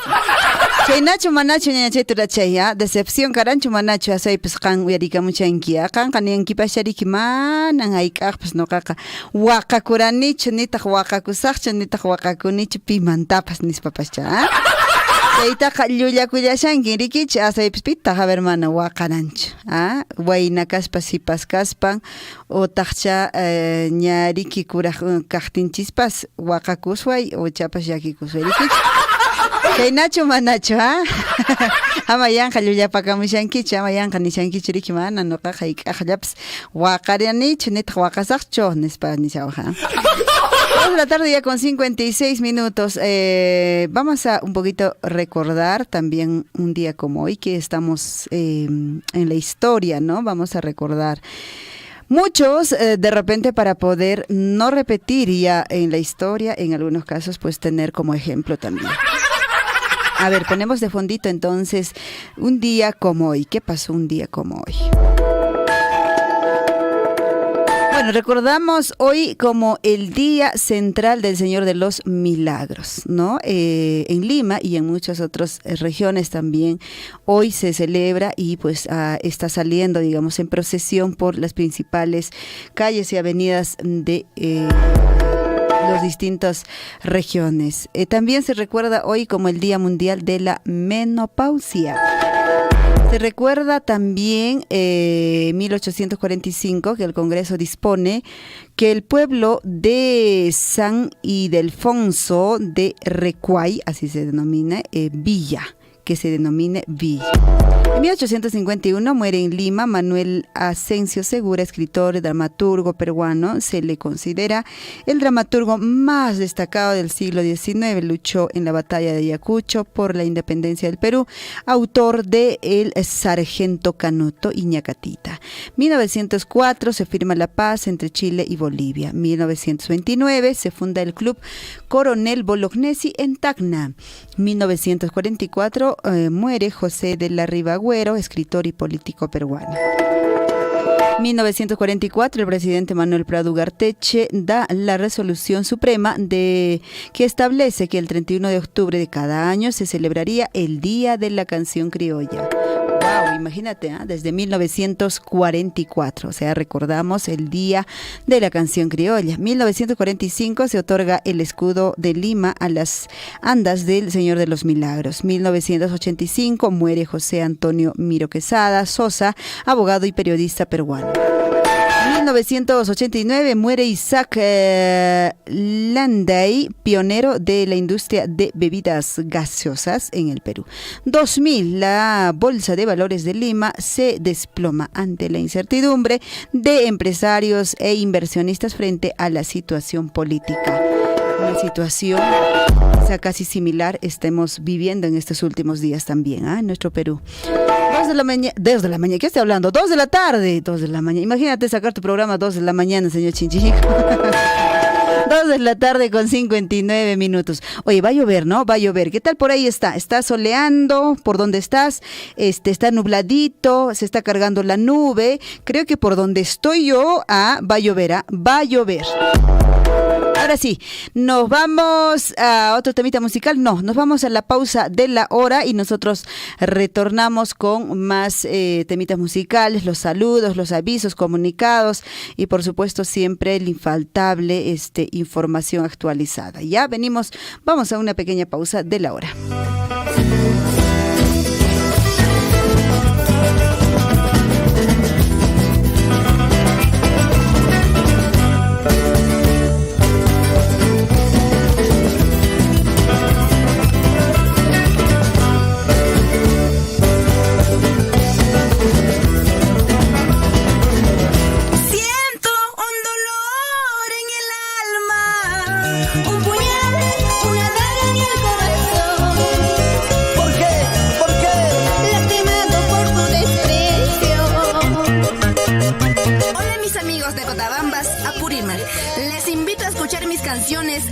Nacho manacho ñañachay turachaya decepción karanchu manacho asay pues kan uyarika muchanki kan kanyanki pashariki manan hayk'aq pues noqaqa waqakuranichu nitaq waqakusaqchu nitaq waqakunichu pimantapas nispapascha chaytaqa llullakullashanki rikichi asay pues pitaq haber mana waqaranchu wayna kaspa sipas kaspan o taqcha ñariki kuraq kaqtinchispas waqakusway o chapas llakikusway rikichi Nacho manacho, amayanqa llullapakamushankichu, amayanqa nishankichu riki mana nuqaqa hayk'aqllapas waqarianichu nitaq waqasaqchu nispa nishawqa. 2 de la tarde ya con 56 minutos. Vamos a un poquito recordar también un día como hoy que estamos en la historia, ¿no? Vamos a recordar Muchos de repente para poder no repetir ya en la historia, en algunos casos pues tener como ejemplo también. A ver, ponemos de fondito entonces un día como hoy. ¿Qué pasó un día como hoy? Bueno, recordamos hoy como el Día Central del Señor de los Milagros, ¿no? En Lima y en muchas otras regiones también hoy se celebra y pues está saliendo, digamos, en procesión por las principales calles y avenidas de las distintas regiones. También se recuerda hoy como el Día Mundial de la Menopausia. Se recuerda también 1845 que el Congreso dispone que el pueblo de San Ildefonso de Recuay, así se denomina, Villa, que se denomine Villa. En 1851 muere en Lima Manuel Asensio Segura, escritor y dramaturgo peruano. Se le considera el dramaturgo más destacado del siglo XIX. Luchó en la batalla de Ayacucho por la independencia del Perú, autor de El Sargento Canuto y Ñacatita. 1904 se firma la paz entre Chile y Bolivia. 1929 se funda el Club Coronel Bolognesi en Tacna. 1944 muere José de la Ribagüero, escritor y político peruano. 1944 el presidente Manuel Prado Ugarteche da la resolución suprema que establece que el 31 de octubre de cada año se celebraría el Día de la Canción Criolla. Wow, imagínate, desde 1944, o sea, recordamos el Día de la Canción Criolla. 1945 se otorga el escudo de Lima a las andas del Señor de los Milagros. 1985 muere José Antonio Miro Quesada Sosa, abogado y periodista peruano. 1989 muere Isaac Landay, pionero de la industria de bebidas gaseosas en el Perú. 2000, la Bolsa de Valores de Lima se desploma ante la incertidumbre de empresarios e inversionistas frente a la situación política. Una situación casi similar estamos viviendo en estos últimos días también, en nuestro Perú. 2 de la mañana, ¿qué estoy hablando? 2 de la tarde, 2 de la mañana. Imagínate sacar tu programa a 2 de la mañana, señor Chinchico. 2 de la tarde con 59 minutos. Oye, va a llover, ¿no? Va a llover. ¿Qué tal por ahí está? ¿Está soleando? ¿Por dónde estás? Está nubladito, se está cargando la nube. Creo que por donde estoy yo, va a llover, va a llover. Ahora sí, nos vamos a otro temita musical. No, nos vamos a la pausa de la hora y nosotros retornamos con más temitas musicales, los saludos, los avisos, comunicados y por supuesto siempre el infaltable información actualizada. Ya venimos, vamos a una pequeña pausa de la hora.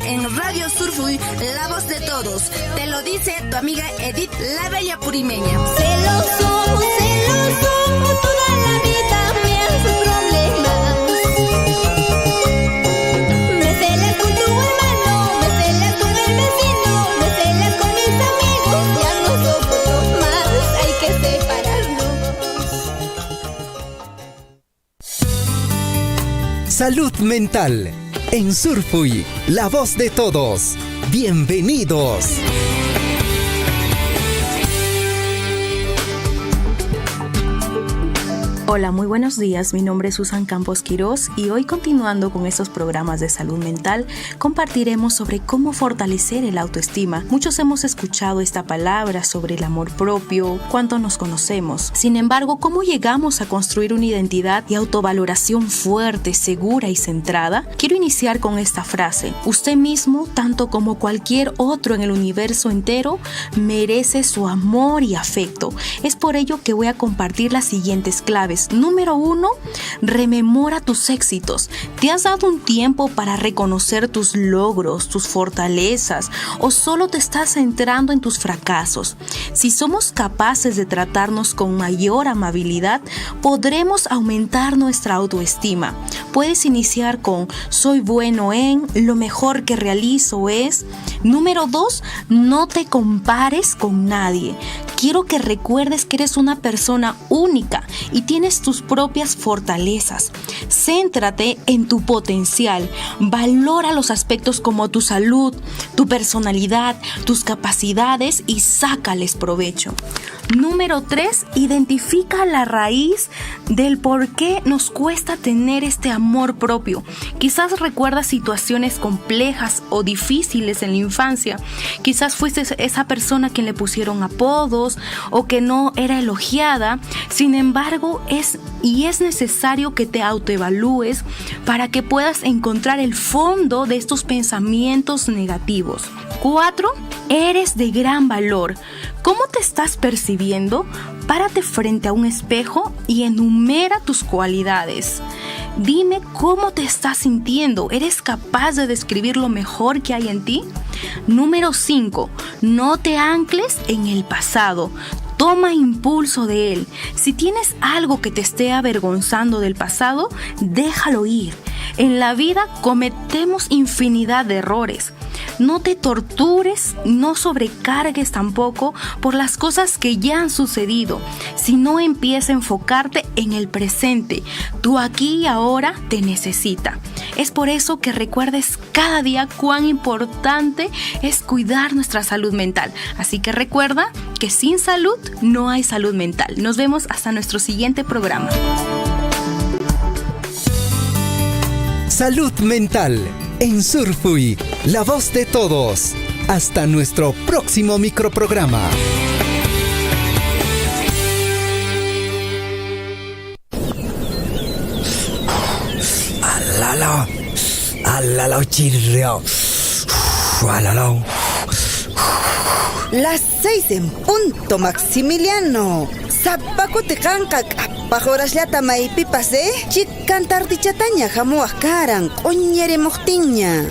En Radio Surfuy, la voz de todos. Te lo dice tu amiga Edith, la bella purimeña. Celoso, toda la vida me hace problemas. Me celas con tu hermano, me celas con el vecino, me celas con mis amigos. Ya no soporto más, hay que separarnos. Salud mental. En Surfuy, la voz de todos. Bienvenidos. Hola, muy buenos días. Mi nombre es Susan Campos Quirós y hoy, continuando con estos programas de salud mental, compartiremos sobre cómo fortalecer el autoestima. Muchos hemos escuchado esta palabra sobre el amor propio, cuánto nos conocemos. Sin embargo, ¿cómo llegamos a construir una identidad y autovaloración fuerte, segura y centrada? Quiero iniciar con esta frase: usted mismo, tanto como cualquier otro en el universo entero, merece su amor y afecto. Es por ello que voy a compartir las siguientes claves. Número 1, Rememora tus éxitos. ¿Te has dado un tiempo para reconocer tus logros, tus fortalezas, o solo te estás centrando en tus fracasos? Si somos capaces de tratarnos con mayor amabilidad, podremos aumentar nuestra autoestima. Puedes iniciar con soy bueno en, lo mejor que realizo es. Número 2, no te compares con nadie. Quiero que recuerdes que eres una persona única y tienes tus propias fortalezas. Céntrate en tu potencial. Valora los aspectos como tu salud, tu personalidad, tus capacidades y sácales provecho. Número 3, identifica la raíz del por qué nos cuesta tener este amor propio. Quizás recuerdas situaciones complejas o difíciles en la infancia. Quizás fuiste esa persona a quien le pusieron apodos o que no era elogiada. Sin embargo, es necesario que te autoevalúes para que puedas encontrar el fondo de estos pensamientos negativos. 4, eres de gran valor. ¿Cómo te estás percibiendo? Párate frente a un espejo y enumera tus cualidades. Dime cómo te estás sintiendo. ¿Eres capaz de describir lo mejor que hay en ti? Número 5. No te ancles en el pasado. Toma impulso de él. Si tienes algo que te esté avergonzando del pasado, déjalo ir. En la vida cometemos infinidad de errores. No te tortures, no sobrecargues tampoco por las cosas que ya han sucedido, sino empieza a enfocarte en el presente. Tu aquí y ahora te necesita. Es por eso que recuerdes cada día cuán importante es cuidar nuestra salud mental. Así que recuerda que sin salud no hay salud mental. Nos vemos hasta nuestro siguiente programa. Salud mental en Surfui, la voz de todos. Hasta nuestro próximo microprograma. Alala, chirreo. Alala. Las 6 en punto, Maximiliano. Zapacote canca, pajorasllata maipipas, Chicantartichataña, jamuascaran, oñere mojtiña.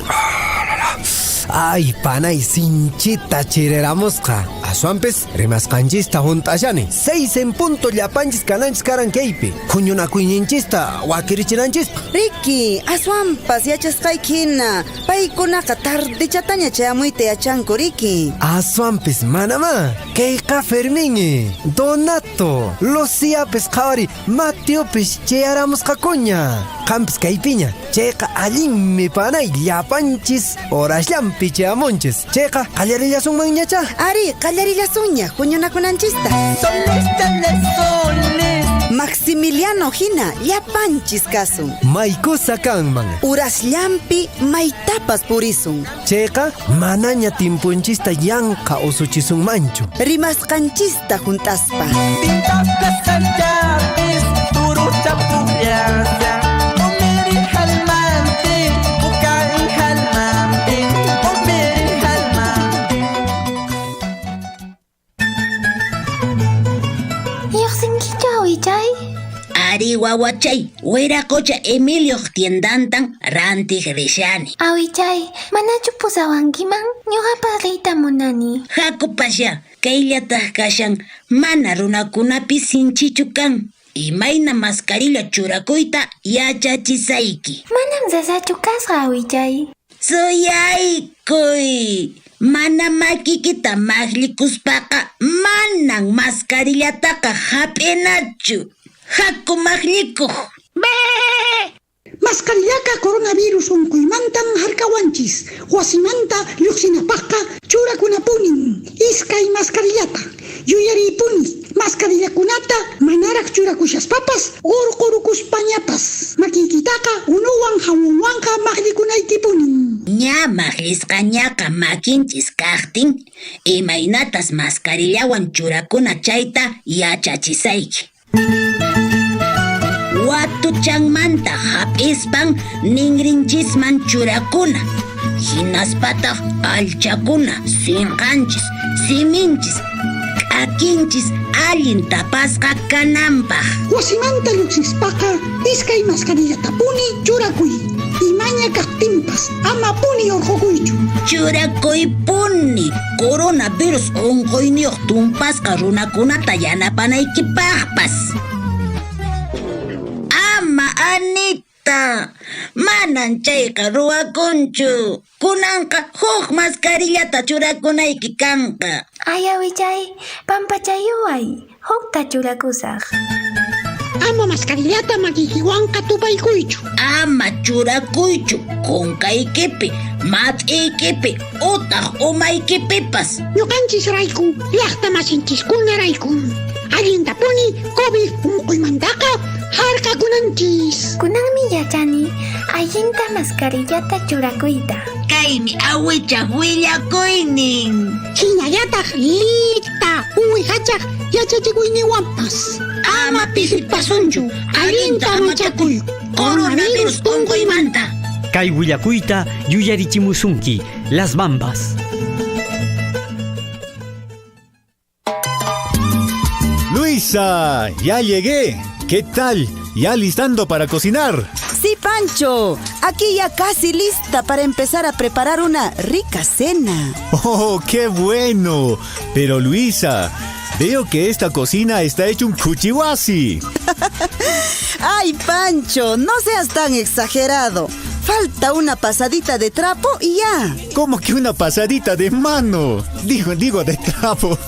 Ay, panay, sinchita chireramusca. Asuampes, remascanchista juntashani. 6 en punto, llapanchis cananchis karankeipi. Kuñuna kuñinchista, wakirichinanchista. Ricky, asuampas yachasqaykina. Paykunaqa tardichatanya chayamuite yachanku, Ricky. Asuampes, manama. Keika Fermín, Donato, Lucia Pescari, Mateo Peschearamusca cuña. Campes Caipiña, Checa Alin mi panay, llapanchis, oraslam picheamonches. Checa, callarilla son mañacha. Ari, callarilla suña, cuñona kunanchista. Soles, soles. Maximiliano hina, llapanchis kasun. Maikusa kanman. Uraslampi maitapas purisun. Checa, manaña timpunchista yanka usuchisun mancho. Rimascanchista juntaspa. Tintapka sanchapis, turucha pupiasa. Omeri halmantin, bukain halmantin. Omeri halmantin. Yoxinkicha awichay. Ari wawachay, wiracocha Emilio tiendantan rantig rishani. Awichay, manachu pusawankiman, ñuqapas riyta munani. Hakupasha, kayllataq kashan, mana runakunapi sinchichu kan. Imayna mascarilla churakuyta yachachisayki. Manam sasachu kasqa awichay. Suyaykuy. Mana makikita maqlikuspaqa manan mascarillataqa hap'inachu. Haku maqlikuq. Mascarillaqa coronavirus unkuymantan harkawanchis. Wasimanta lluqsinapaqqa churakunapunin. Iskay mascarillata. Yuyaripuni. Mascarillakunata manaraq churakushaspapas urqurukuspañapas. Makikitaqa unuwan hamunwanqa maqlikunaykipunin. Ña maqlisqañaqa makinchis kaqtin imaynatas mascarillawan churakuna chayta yachachisayki. Watuchanmanta hap'ispan ninrinchisman churakuna. Hinaspataq alchakuna, sinqanchis, siminchis, makinchis allin tapasqa kananpaq. Wasimanta lluqsispaqa iskay maskarillata puni churakuy. Imaña kaqtinpas ama puni urqukuychu. Churakuypuni coronavirus unquyniyuq tumpasqa runakunata yanapanaykipapas. Ama Anita, manan chayqa ruwakunchu. Kunanqa huk maskarillata churakunayki kanqa. Ay, awichay, pampachayuay, hukta churakusaq. Ama maskarillata makikiwanqa tupaykuychu. Ama churakuychu kunkaykipi, mat'iykipi, utaq umaykipipas. Ñuqanchis rayku, llaqta masinchiskuna rayku. Allinta puni COVID unquymantaqa harqakunanchis. Kunanmi yachani, allinta maskarillata churakuyta. Kaymi awichaq willakuynin. Hinallataq lita uwihachaq yachachikuyniwanpas. Ama pisipasunchu, allinta amachakuy, coronavirus unquymanta. Kay willakuyta yuyarichimusunki, Las Bambas. Luisa, ya llegué. ¿Qué tal? ¿Ya listando para cocinar? Sí, Pancho. Aquí ya casi lista para empezar a preparar una rica cena. ¡Oh, qué bueno! Pero Luisa, veo que esta cocina está hecha un cuchihuasi. Ay, Pancho, no seas tan exagerado. Falta una pasadita de trapo y ya. ¿Cómo que una pasadita de mano? Digo de trapo.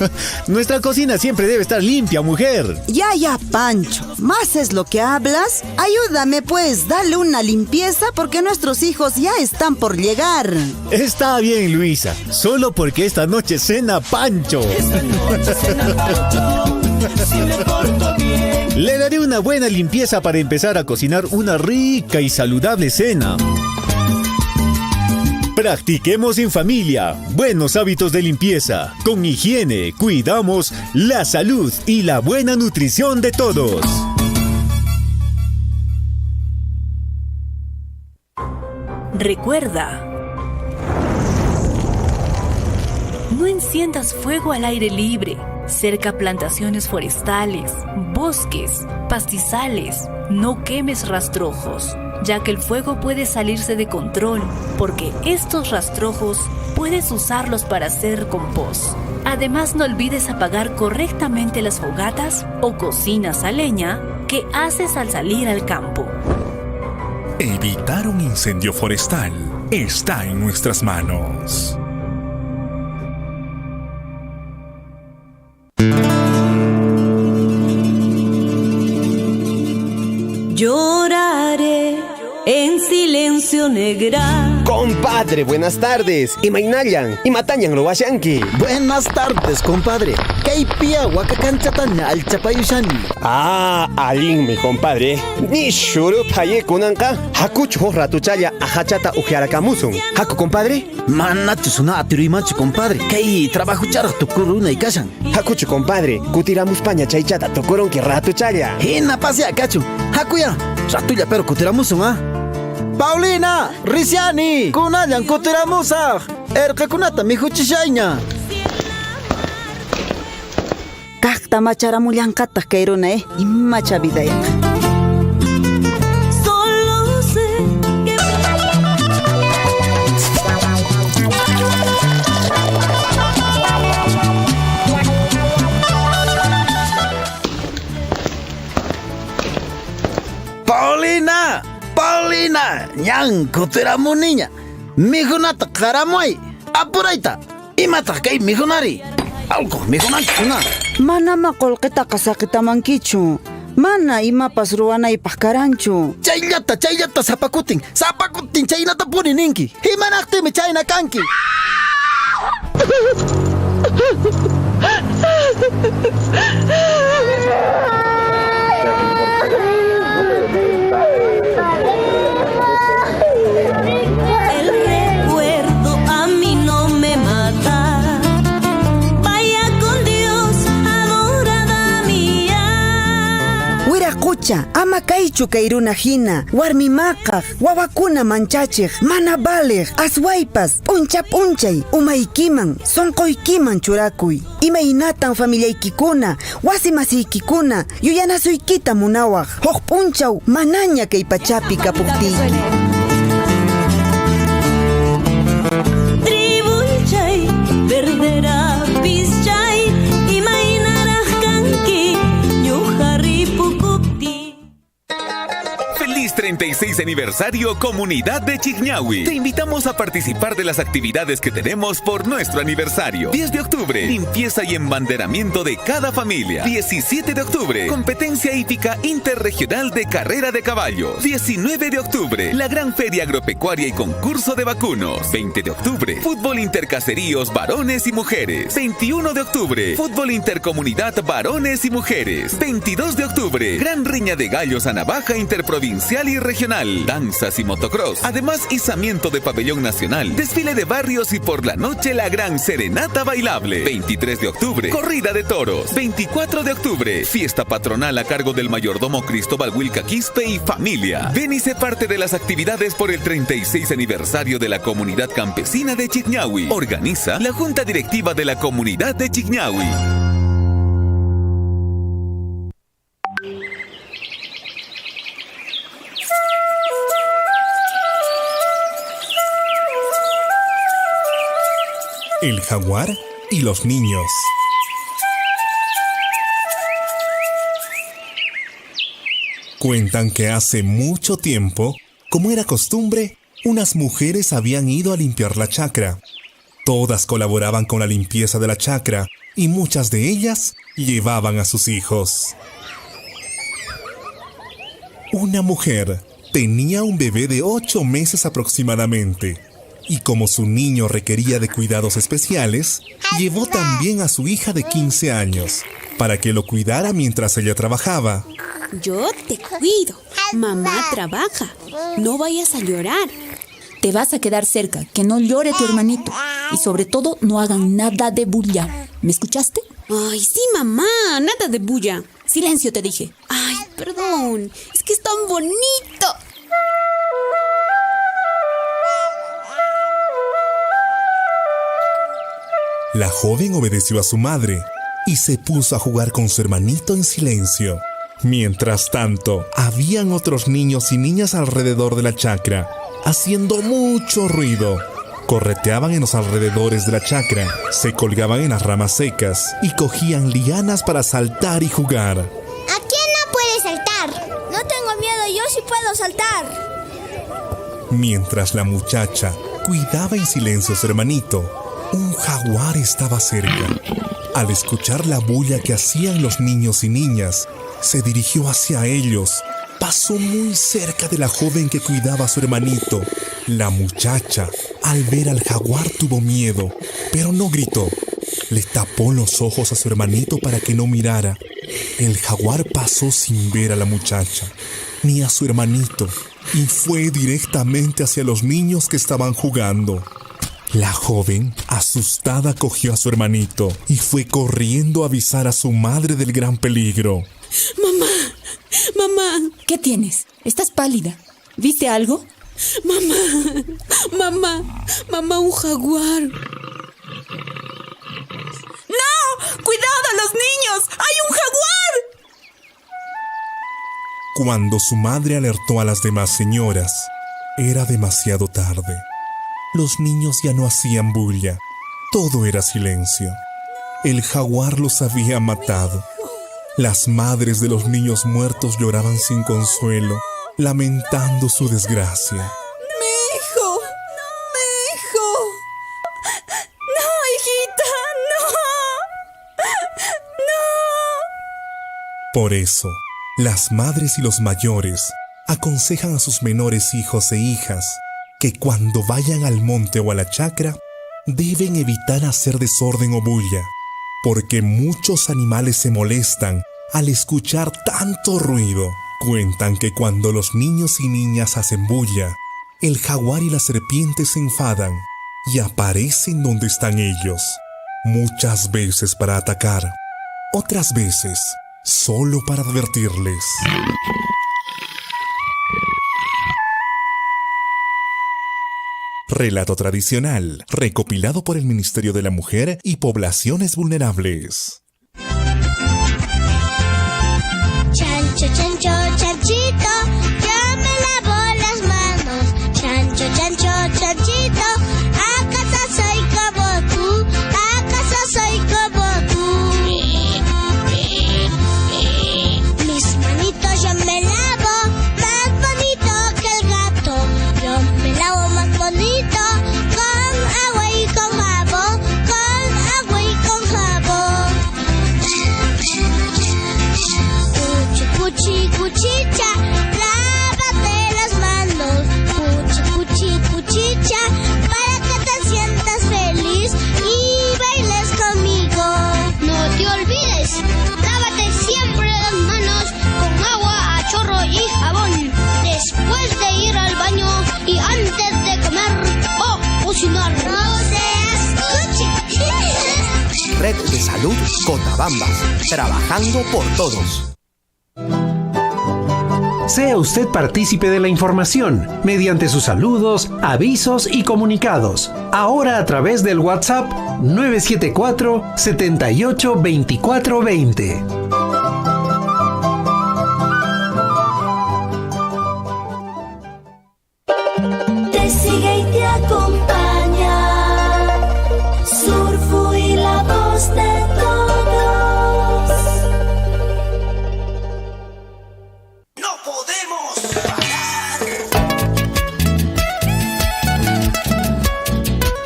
Nuestra cocina siempre debe estar limpia, mujer. Ya, Pancho. ¿Más es lo que hablas? Ayúdame, pues, dale una limpieza porque nuestros hijos ya están por llegar. Está bien, Luisa. Solo porque esta noche cena Pancho. Esta noche cena Pancho. Si me porto bien. Le daré una buena limpieza para empezar a cocinar una rica y saludable cena. Practiquemos en familia buenos hábitos de limpieza. Con higiene cuidamos la salud y la buena nutrición de todos. Recuerda, no enciendas fuego al aire libre, cerca plantaciones forestales, bosques, pastizales. No quemes rastrojos, ya que el fuego puede salirse de control, porque estos rastrojos puedes usarlos para hacer compost. Además, no olvides apagar correctamente las fogatas o cocinas a leña que haces al salir al campo. Evitar un incendio forestal está en nuestras manos. Lloraré en silencio negra. Compadre, buenas tardes. Imainayan, imatañan lo washanki. Buenas tardes, compadre. Kaypia wakakanchataña alchapayushani. Alin, mi compadre. Ni shuru paye kunanka. Hakuchu ratuchaya ajachata ujiarakamusun. Haku, compadre. Manachu suna atirimachu, compadre. Kay trabajo charra tukuruna y kashan. Hakuchu, compadre. Kutiramus paña chaychata tukurun ki ratuchaya. Hina pasea, cachu. Hakuya. Ratuya pero kutiramusun, Paulina, Risiani, kunayan kutiramusaq. Erqakunata mihuchishayña. Kaqta macharamullanqataq kay runa, imacha vidayqa. Solo sé que Paulina, ñan kutiramuniña. Mijunata qaramuay. Apurayta. Imataq kay mijunari. Algo mijunanchuna. Manama qolqitaqa saqitamankichu. Mana imapas ruwanaypaq karanchu. Chayllata sapakutin chaynata puni ninki. Himanaqtimi chayna kanki. el recuerdo a mí no me mata. Vaya con Dios, adorada mía. Pucha, ama kaychu kayruna hina, warmi makaq, wawakuna manchachik, mana baliq, aswaypas, punchay, umaykiman, sonqoykiman churakuy. Imaynatan familiaykikuna, wasi masiykikuna, yuyanasuykita munawaq, huk punchaw, manaña kay pachapi kapuptiyki. Tribuychay, verdera pischay, imaynaraq kanki, ñuqarri pukupti. ¡Feliz 36 aniversario Comunidad de Chiqñawi! Te invitamos a participar de las actividades que tenemos por nuestro aniversario. 10 de octubre, limpieza y embanderamiento de cada familia. 17 de octubre, competencia hípica interregional de carrera de caballo. 19 de octubre, la gran feria agropecuaria y concurso de vacunos. 20 de octubre, fútbol intercaseríos varones y mujeres. 21 de octubre, fútbol intercomunidad varones y mujeres. 22 de octubre, gran riña de gallos a navaja interprovincial y regional, danzas y motocross, además izamiento de pabellón nacional, desfile de barrios y por la noche la gran serenata bailable. 23 de octubre, corrida de toros. 24 de octubre, fiesta patronal a cargo del mayordomo Cristóbal Wilca Quispe y familia. Ven y sé parte de las actividades por el 36 aniversario de la Comunidad Campesina de Chiqñawi. Organiza la Junta Directiva de la Comunidad de Chiqñawi. El jaguar y los niños. Cuentan que hace mucho tiempo, como era costumbre, unas mujeres habían ido a limpiar la chacra. Todas colaboraban con la limpieza de la chacra y muchas de ellas llevaban a sus hijos. Una mujer tenía un bebé de 8 meses aproximadamente. Y como su niño requería de cuidados especiales, llevó también a su hija de 15 años, para que lo cuidara mientras ella trabajaba. Yo te cuido. Mamá trabaja. No vayas a llorar. Te vas a quedar cerca, que no llore tu hermanito. Y sobre todo, no hagan nada de bulla. ¿Me escuchaste? Ay, sí, mamá. Nada de bulla. Silencio, te dije. Ay, perdón. Es que es tan bonito. La joven obedeció a su madre y se puso a jugar con su hermanito en silencio. Mientras tanto, habían otros niños y niñas alrededor de la chacra, haciendo mucho ruido. Correteaban en los alrededores de la chacra, se colgaban en las ramas secas y cogían lianas para saltar y jugar. ¿A quién no puede saltar? No tengo miedo, yo sí puedo saltar. Mientras la muchacha cuidaba en silencio a su hermanito, un jaguar estaba cerca. Al escuchar la bulla que hacían los niños y niñas, se dirigió hacia ellos. Pasó muy cerca de la joven que cuidaba a su hermanito. La muchacha, al ver al jaguar, tuvo miedo, pero no gritó. Le tapó los ojos a su hermanito para que no mirara. El jaguar pasó sin ver a la muchacha, ni a su hermanito, y fue directamente hacia los niños que estaban jugando. La joven, asustada, cogió a su hermanito y fue corriendo a avisar a su madre del gran peligro. Mamá, ¿qué tienes? Estás pálida. ¿Viste algo? Mamá, un jaguar. ¡No! ¡Cuidado, los niños! ¡Hay un jaguar! Cuando su madre alertó a las demás señoras, era demasiado tarde. Los niños ya no hacían bulla. Todo era silencio. El jaguar los había matado. Las madres de los niños muertos lloraban sin consuelo, lamentando su desgracia. ¡Mi hijo! ¡No, hijita! ¡No! Por eso, las madres y los mayores aconsejan a sus menores hijos e hijas que cuando vayan al monte o a la chacra, deben evitar hacer desorden o bulla, porque muchos animales se molestan al escuchar tanto ruido. Cuentan que cuando los niños y niñas hacen bulla, el jaguar y la serpiente se enfadan y aparecen donde están ellos, muchas veces para atacar, otras veces solo para advertirles. Relato tradicional, recopilado por el Ministerio de la Mujer y Poblaciones Vulnerables. Chancho, chancho, chanchito, ya me lavo las manos. Chancho, chancho, chanchito, ¿acaso soy como tú? ¿Acaso soy como tú? Mis manitos yo me lavo más bonito que el gato. Yo me lavo más bonito con agua y con jabón, con agua y con jabón. Cuchi, cuchicha, lávate las manos. Cuchi, cuchicha, para que te sientas feliz y bailes conmigo. No te olvides, lávate siempre las manos con agua a chorro y jabón. Después de ir al baño y antes de comer o cocinar. No seas cuchi. Red de Salud Cotabambas, trabajando por todos. Sea usted partícipe de la información mediante sus saludos, avisos y comunicados. Ahora a través del WhatsApp 974 78 24 20. Te sigue y te acompaña. Surfu y la voz de todos.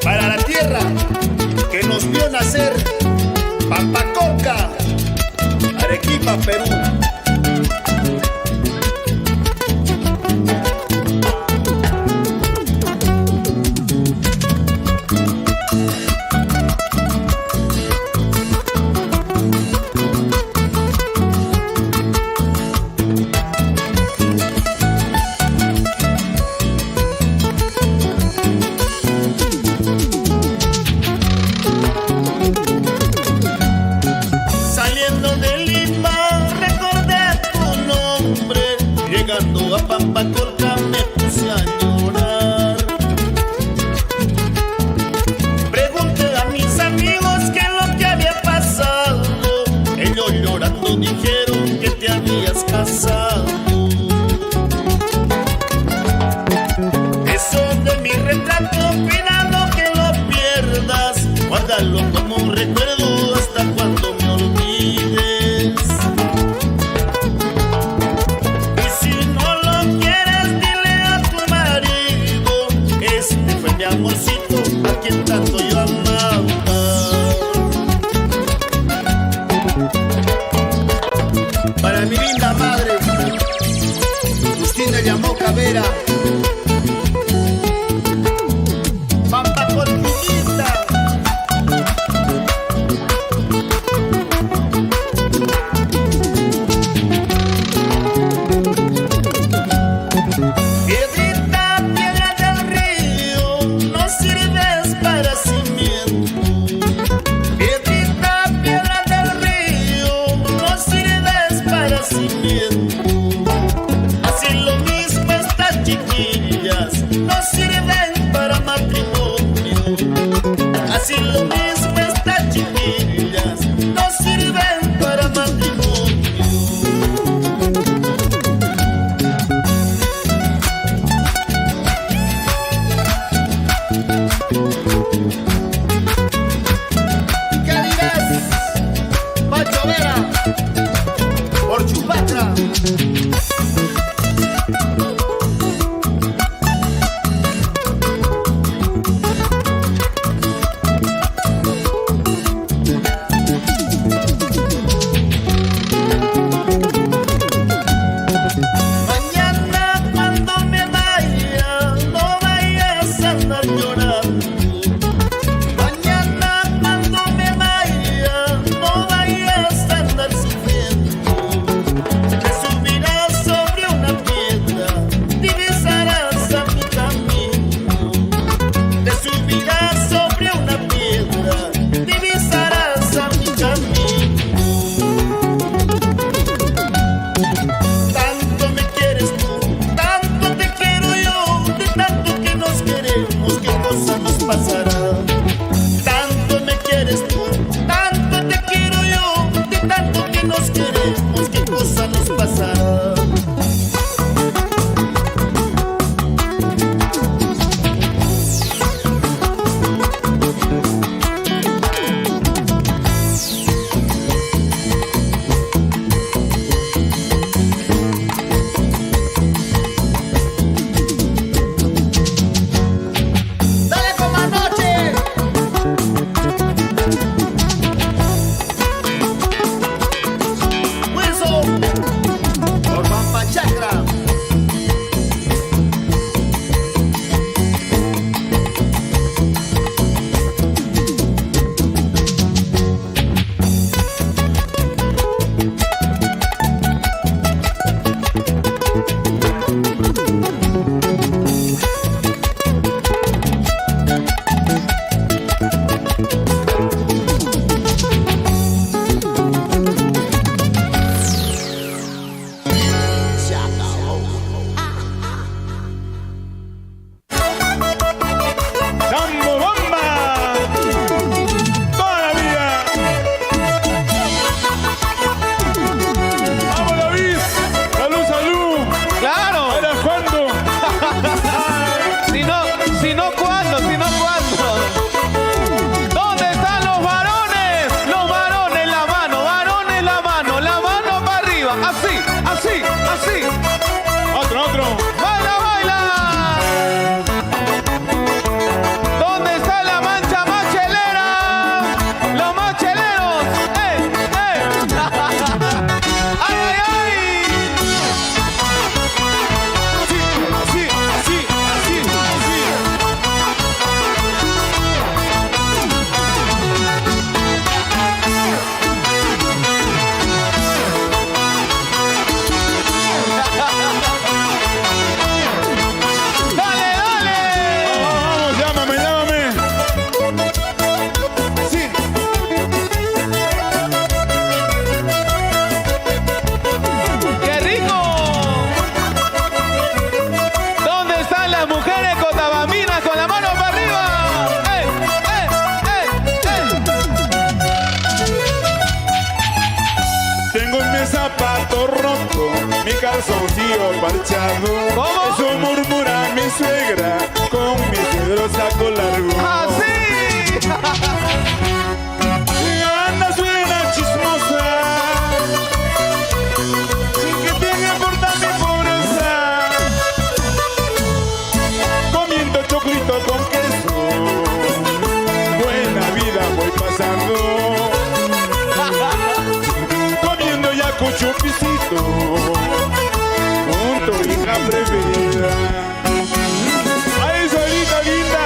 Para la tierra que nos vio nacer, Pampacoca, Arequipa, Perú. Saliendo de Lima recordé tu nombre, llegando a Pampacoca me puse a llorar. Pregunté a mis amigos qué es lo que había pasado, ellos llorando dijeron que te habías casado. Eso de mi retrato cuidado que lo pierdas, guárdalo como un recuerdo hasta cuando me olvides. Y si no lo quieres dile a tu marido, este fue mi amorcito a quien tanto yo amaba. Para mi linda madre Justina llamó Cavera, Pampa Portuguita. Piedrita, piedra del río, no sirves para cimiento. Piedrita, piedra del río, no sirves para cimiento. Así lo mismo estas chiquillas, no sirven para matrimonio. Así lo mismo estas chiquillas, no sirven para matrimonio. ¿Qué dirás, Pacho Vera, por Chupatra? calzoncillo parchado. ¿Cómo? Eso murmura mi suegra, con mi suegro saco largo. ¡Ah, sí! Anda suena chismosa, sin que tenga importa mi pobreza, comiendo choclito con queso, buena vida voy pasando, comiendo yacucho pisito, junto hija preferida. Ay, solita linda,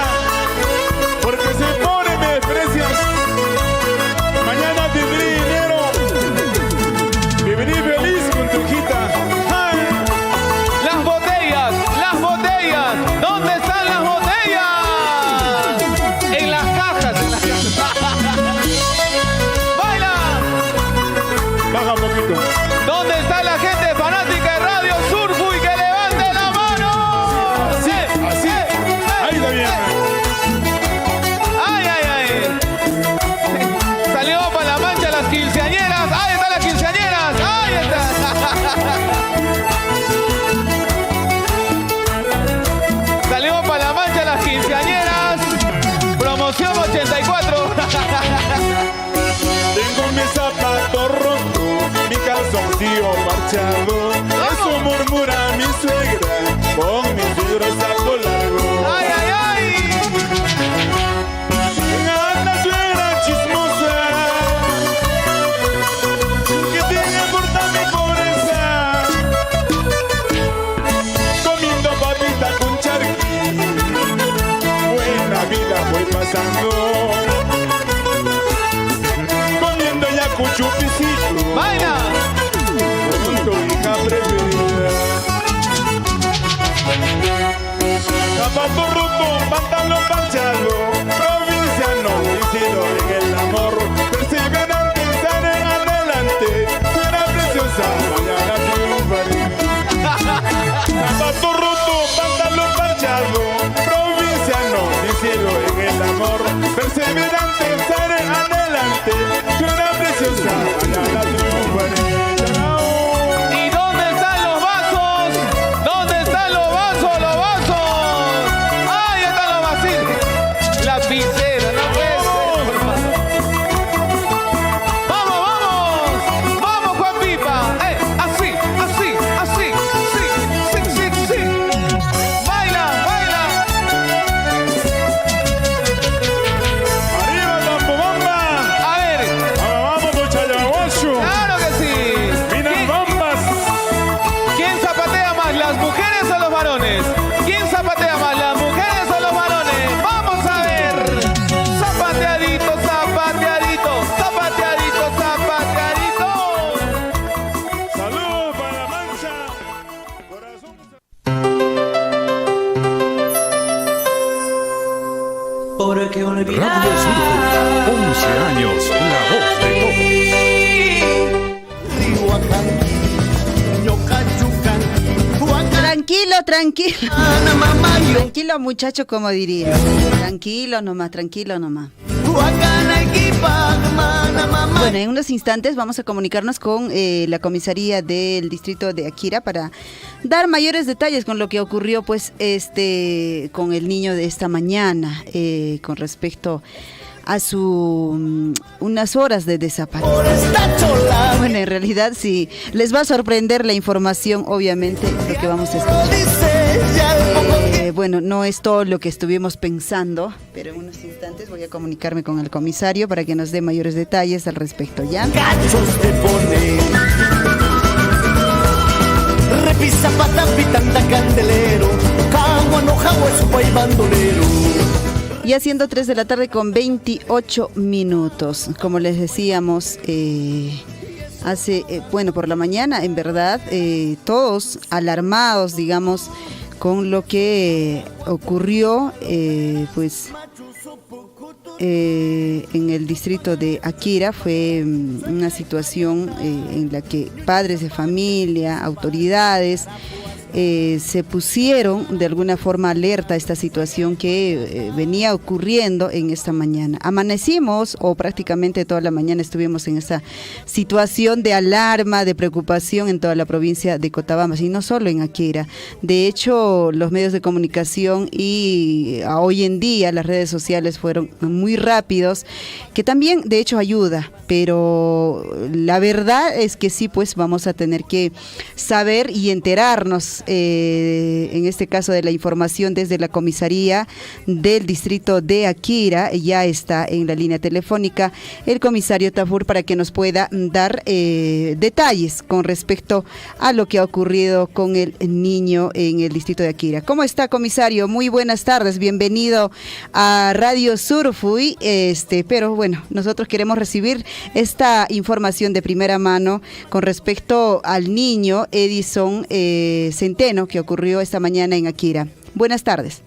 porque se pone me desprecias. Mañana tendré dinero. Viviré feliz con tu hijita. ¡Ay! Las botellas, ¿dónde están las botellas? En las cajas. ¡Baila! Baja un poquito. ¿Dónde está la gente fanática de Radio Surfuy? ¡Que levante la mano! Así, así. Ahí está bien. ¡Ay, ay, ay! Salió para la mancha las quinceañeras. ¡Ahí están las quinceañeras! ¡Ahí está! Salió para la mancha las quinceañeras. Promoción 84. Tengo mi zapato roto, mi calzoncillo parchado. Eso murmura mi suegra, con mi suegro saco largo. ¡Ay, ay, ay! Anda suegra chismosa, que tiene importa mi pobreza, comiendo papita con charqui, buena vida voy pasando, comiendo yacucho pisito. ¡Vaina! Con tu hija preferida. Zapato roto, pantalón parchado, provinciano, vencido en el amor, perseverante, estaré adelante, será preciosa, mañana triunfaré. Zapato roto, pantalón parchado, provinciano, vencido en el amor, perseverante, estaré adelante, será preciosa, mañana triunfaré. ¿Y dónde están los vasos? ¿Dónde están los vasos? ¡Los vasos! ¡Ahí están los vasitos! La piscera, no puede ser, por favor. ¡Vamos, vamos! ¡Vamos, Juan Pipa! Así, así, así, sí, sí, sí, sí. ¡Baila, baila! ¡Arriba, Tambobamba! A ver. ¡Vamos, Bochayaguacho! ¡Claro que sí! ¡Minas Bambas! ¿Quién zapatea más, las mujeres o los varones? ¿Quién zapatea más, las mujeres o los varones? ¡Vamos a ver! Zapateadito, zapateadito, zapateadito, zapateadito. ¡Saludos para la mancha! ¡Corazón! Porque olvidar Radio Surfuy, 11 años, la voz de Tranquilo, tranquilo. Tranquilo, muchacho, como diría. Tranquilo nomás, tranquilo nomás. Bueno, en unos instantes vamos a comunicarnos con la comisaría del distrito de Akira para dar mayores detalles con lo que ocurrió, pues, con el niño de esta mañana, con respecto a su unas horas de desaparición. Bueno, en realidad sí, les va a sorprender la información, obviamente, lo que vamos a escuchar. Bueno, no es todo lo que estuvimos pensando, pero en unos instantes voy a comunicarme con el comisario para que nos dé mayores detalles al respecto, ¿ya? Cachos te pone, repisa pata pitanda candelero, cagua no jagua es un bandolero. Ya siendo 3 de la tarde con 28 minutos, como les decíamos, por la mañana, en verdad, todos alarmados, digamos, con lo que ocurrió, en el distrito de Akira. Fue una situación en la que padres de familia, autoridades, se pusieron de alguna forma alerta a esta situación que venía ocurriendo en esta mañana. Amanecimos, o prácticamente toda la mañana estuvimos en esta situación de alarma, de preocupación en toda la provincia de Cotabambas, y no solo en Aquira. De hecho, los medios de comunicación y hoy en día las redes sociales fueron muy rápidos, que también de hecho ayuda, pero la verdad es que sí, pues vamos a tener que saber y enterarnos, en este caso, de la información desde la comisaría del distrito de Aquira. Ya está en la línea telefónica el comisario Tafur para que nos pueda dar detalles con respecto a lo que ha ocurrido con el niño en el distrito de Aquira. ¿Cómo está, comisario? Muy buenas tardes, bienvenido a Radio Surfui. Pero bueno, nosotros queremos recibir esta información de primera mano con respecto al niño Edison Centeno, que ocurrió esta mañana en Aquira. Buenas tardes.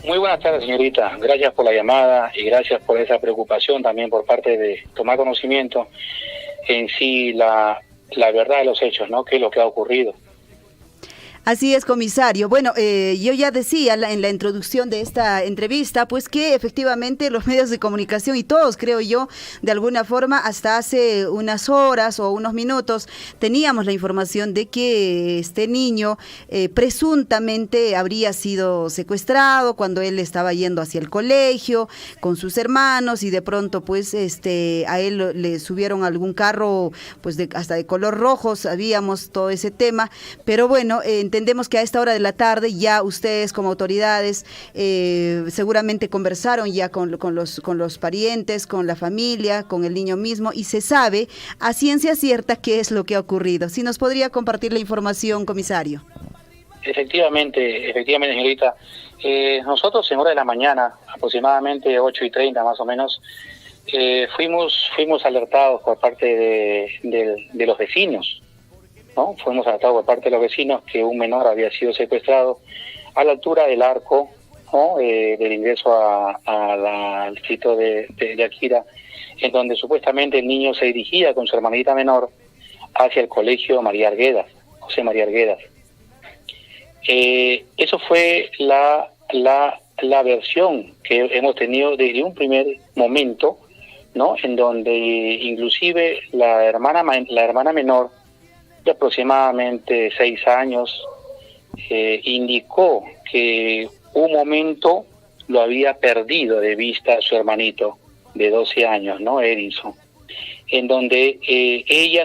Muy buenas tardes, señorita. Gracias por la llamada y gracias por esa preocupación también por parte de tomar conocimiento en sí la verdad de los hechos, ¿no? ¿Qué es lo que ha ocurrido? Así es, comisario. Bueno, yo ya decía en la introducción de esta entrevista, pues que efectivamente los medios de comunicación y todos, creo yo, de alguna forma, hasta hace unas horas o unos minutos, teníamos la información de que este niño presuntamente habría sido secuestrado cuando él estaba yendo hacia el colegio con sus hermanos, y de pronto pues a él le subieron algún carro pues hasta de color rojo. Sabíamos todo ese tema, pero bueno, entendemos que a esta hora de la tarde ya ustedes como autoridades seguramente conversaron ya con los parientes, con la familia, con el niño mismo, y se sabe a ciencia cierta qué es lo que ha ocurrido. Si nos podría compartir la información, comisario. Efectivamente, señorita. Nosotros en hora de la mañana, aproximadamente 8:30 más o menos, fuimos alertados por parte de los vecinos, ¿no? Fuimos alertados por parte de los vecinos que un menor había sido secuestrado a la altura del arco, ¿no? Del ingreso al distrito de Aquira, en donde supuestamente el niño se dirigía con su hermanita menor hacia el colegio María Arguedas, José María Arguedas. Eso fue la versión que hemos tenido desde un primer momento, ¿no? En donde inclusive la hermana menor, de aproximadamente 6 años, indicó que un momento lo había perdido de vista a su hermanito de 12 años, ¿no? Edison, en donde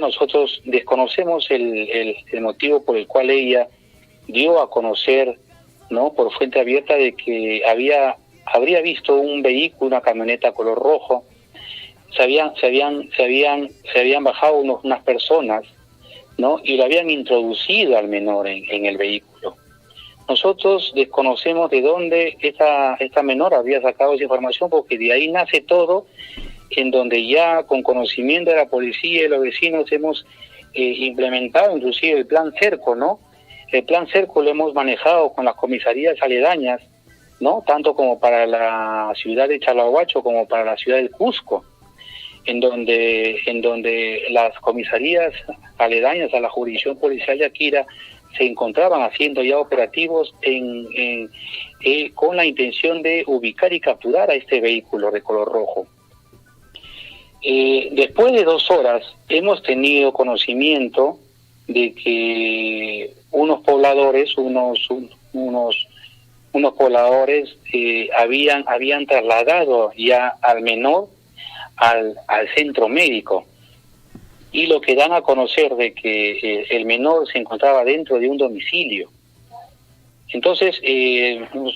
nosotros desconocemos el motivo por el cual ella dio a conocer, ¿no?, por fuente abierta, de que habría visto un vehículo, una camioneta color rojo. Se habían bajado unas personas, ¿no?, y lo habían introducido al menor en el vehículo. Nosotros desconocemos de dónde esta menor había sacado esa información, porque de ahí nace todo, en donde ya con conocimiento de la policía y los vecinos hemos implementado inclusive el plan Cerco, ¿no? El plan Cerco lo hemos manejado con las comisarías aledañas, ¿no?, tanto como para la ciudad de Chalahuacho como para la ciudad del Cusco, en donde las comisarías aledañas a la jurisdicción policial de Aquira se encontraban haciendo ya operativos con la intención de ubicar y capturar a este vehículo de color rojo. Después de 2 horas hemos tenido conocimiento de que unos pobladores habían trasladado ya al menor al centro médico, y lo que dan a conocer de que el menor se encontraba dentro de un domicilio. Entonces,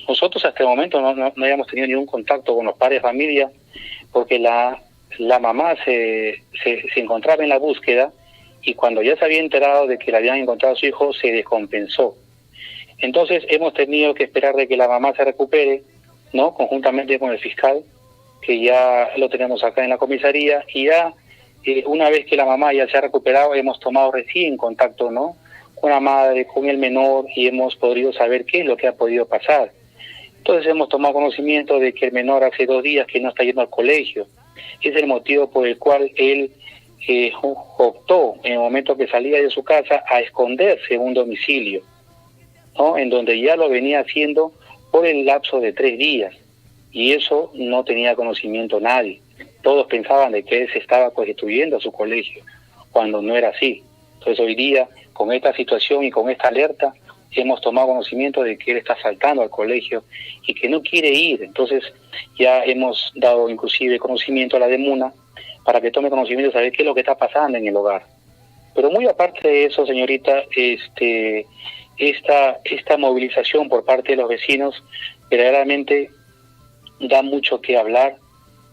nosotros hasta el momento no habíamos tenido ningún contacto con los padres de familia, porque la mamá se encontraba en la búsqueda, y cuando ya se había enterado de que le habían encontrado a su hijo, se descompensó. Entonces hemos tenido que esperar de que la mamá se recupere, ¿no?, conjuntamente con el fiscal, que ya lo tenemos acá en la comisaría, y ya una vez que la mamá ya se ha recuperado, hemos tomado recién contacto, ¿no?, con la madre, con el menor, y hemos podido saber qué es lo que ha podido pasar. Entonces hemos tomado conocimiento de que el menor hace 2 días que no está yendo al colegio. Es el motivo por el cual él optó en el momento que salía de su casa a esconderse en un domicilio, ¿no? En donde ya lo venía haciendo por el lapso de 3 días, y eso no tenía conocimiento nadie. Todos pensaban de que él se estaba constituyendo a su colegio, cuando no era así. Entonces hoy día, con esta situación y con esta alerta, hemos tomado conocimiento de que él está faltando al colegio y que no quiere ir. Entonces ya hemos dado inclusive conocimiento a la DEMUNA para que tome conocimiento de saber qué es lo que está pasando en el hogar. Pero muy aparte de eso, señorita, esta movilización por parte de los vecinos verdaderamente da mucho que hablar,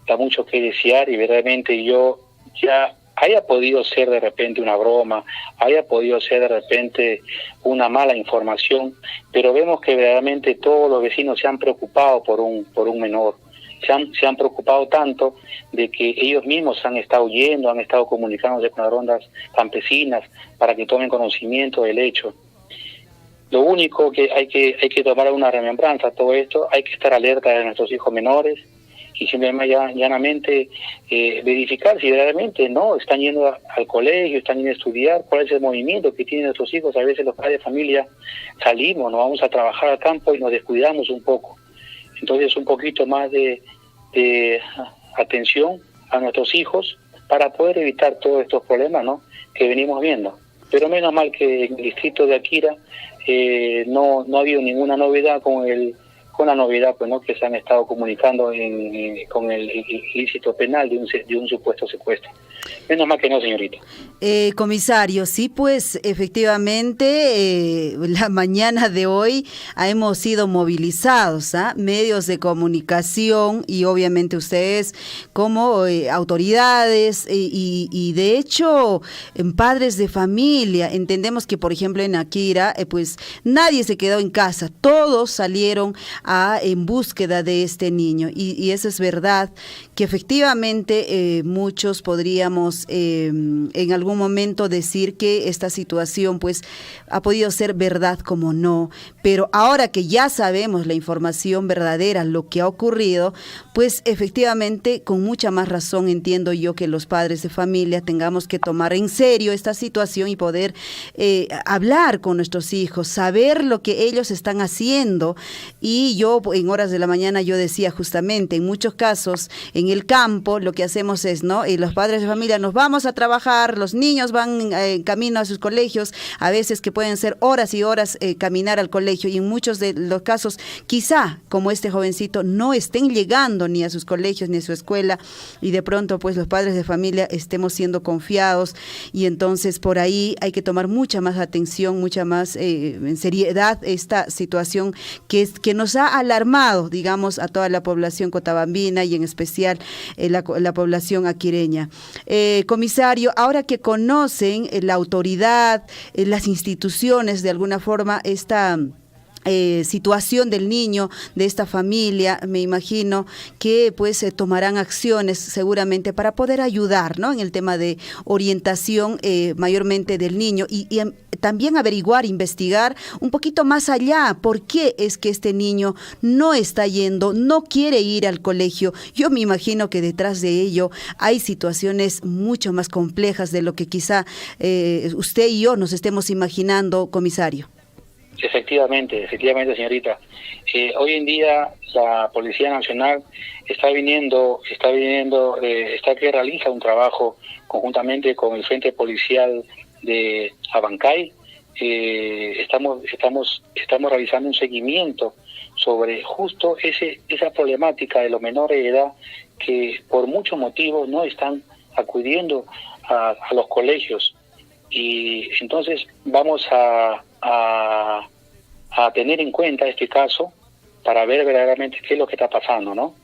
da mucho que desear, y verdaderamente yo ya haya podido ser de repente una broma, haya podido ser de repente una mala información, pero vemos que verdaderamente todos los vecinos se han preocupado por un menor, se han preocupado tanto de que ellos mismos han estado yendo, han estado comunicándose con las rondas campesinas para que tomen conocimiento del hecho. Lo único que hay que tomar una remembranza a todo esto, hay que estar alerta de nuestros hijos menores y simplemente llanamente verificar si realmente no están yendo al colegio, están yendo a estudiar, cuál es el movimiento que tienen nuestros hijos. A veces los padres de familia salimos, nos vamos a trabajar al campo y nos descuidamos un poco. Entonces un poquito más de atención a nuestros hijos para poder evitar todos estos problemas, ¿no?, que venimos viendo. Pero menos mal que en el distrito de Akira no ha habido ninguna novedad con la novedad, pues, ¿no?, que se han estado comunicando con el ilícito penal de un supuesto secuestro. Menos mal que no, señorita. Comisario, sí, pues efectivamente la mañana de hoy hemos sido movilizados, medios de comunicación y obviamente ustedes como autoridades y de hecho padres de familia. Entendemos que por ejemplo en Akira pues nadie se quedó en casa, todos salieron en búsqueda de este niño y eso es verdad que efectivamente muchos podríamos en algún momento decir que esta situación pues ha podido ser verdad como no, pero ahora que ya sabemos la información verdadera, lo que ha ocurrido, pues efectivamente con mucha más razón entiendo yo que los padres de familia tengamos que tomar en serio esta situación y poder hablar con nuestros hijos, saber lo que ellos están haciendo. Y yo en horas de la mañana yo decía justamente, en muchos casos en el campo lo que hacemos es, ¿no?, y los padres de familia nos vamos a trabajar, los niños van en camino a sus colegios, a veces que pueden ser horas y horas caminar al colegio, y en muchos de los casos quizá como este jovencito no estén llegando ni a sus colegios ni a su escuela, y de pronto pues los padres de familia estemos siendo confiados, y entonces por ahí hay que tomar mucha más atención, mucha más en seriedad esta situación que nos ha alarmado, digamos, a toda la población cotabambina y en especial la población aquireña. Comisario, ahora que conocen la autoridad, las instituciones, de alguna forma, esta situación del niño, de esta familia, me imagino que pues tomarán acciones seguramente para poder ayudar, ¿no?, en el tema de orientación mayormente del niño y también averiguar, investigar un poquito más allá, por qué es que este niño no está yendo, no quiere ir al colegio. Yo me imagino que detrás de ello hay situaciones mucho más complejas de lo que quizá usted y yo nos estemos imaginando, comisario. Efectivamente, señorita. Hoy en día la Policía Nacional está que realiza un trabajo conjuntamente con el Frente Policial de Abancay. Estamos realizando un seguimiento sobre justo esa problemática de los menores de edad que por muchos motivos no están acudiendo a los colegios. Y entonces vamos a tener en cuenta este caso para ver verdaderamente qué es lo que está pasando, ¿no?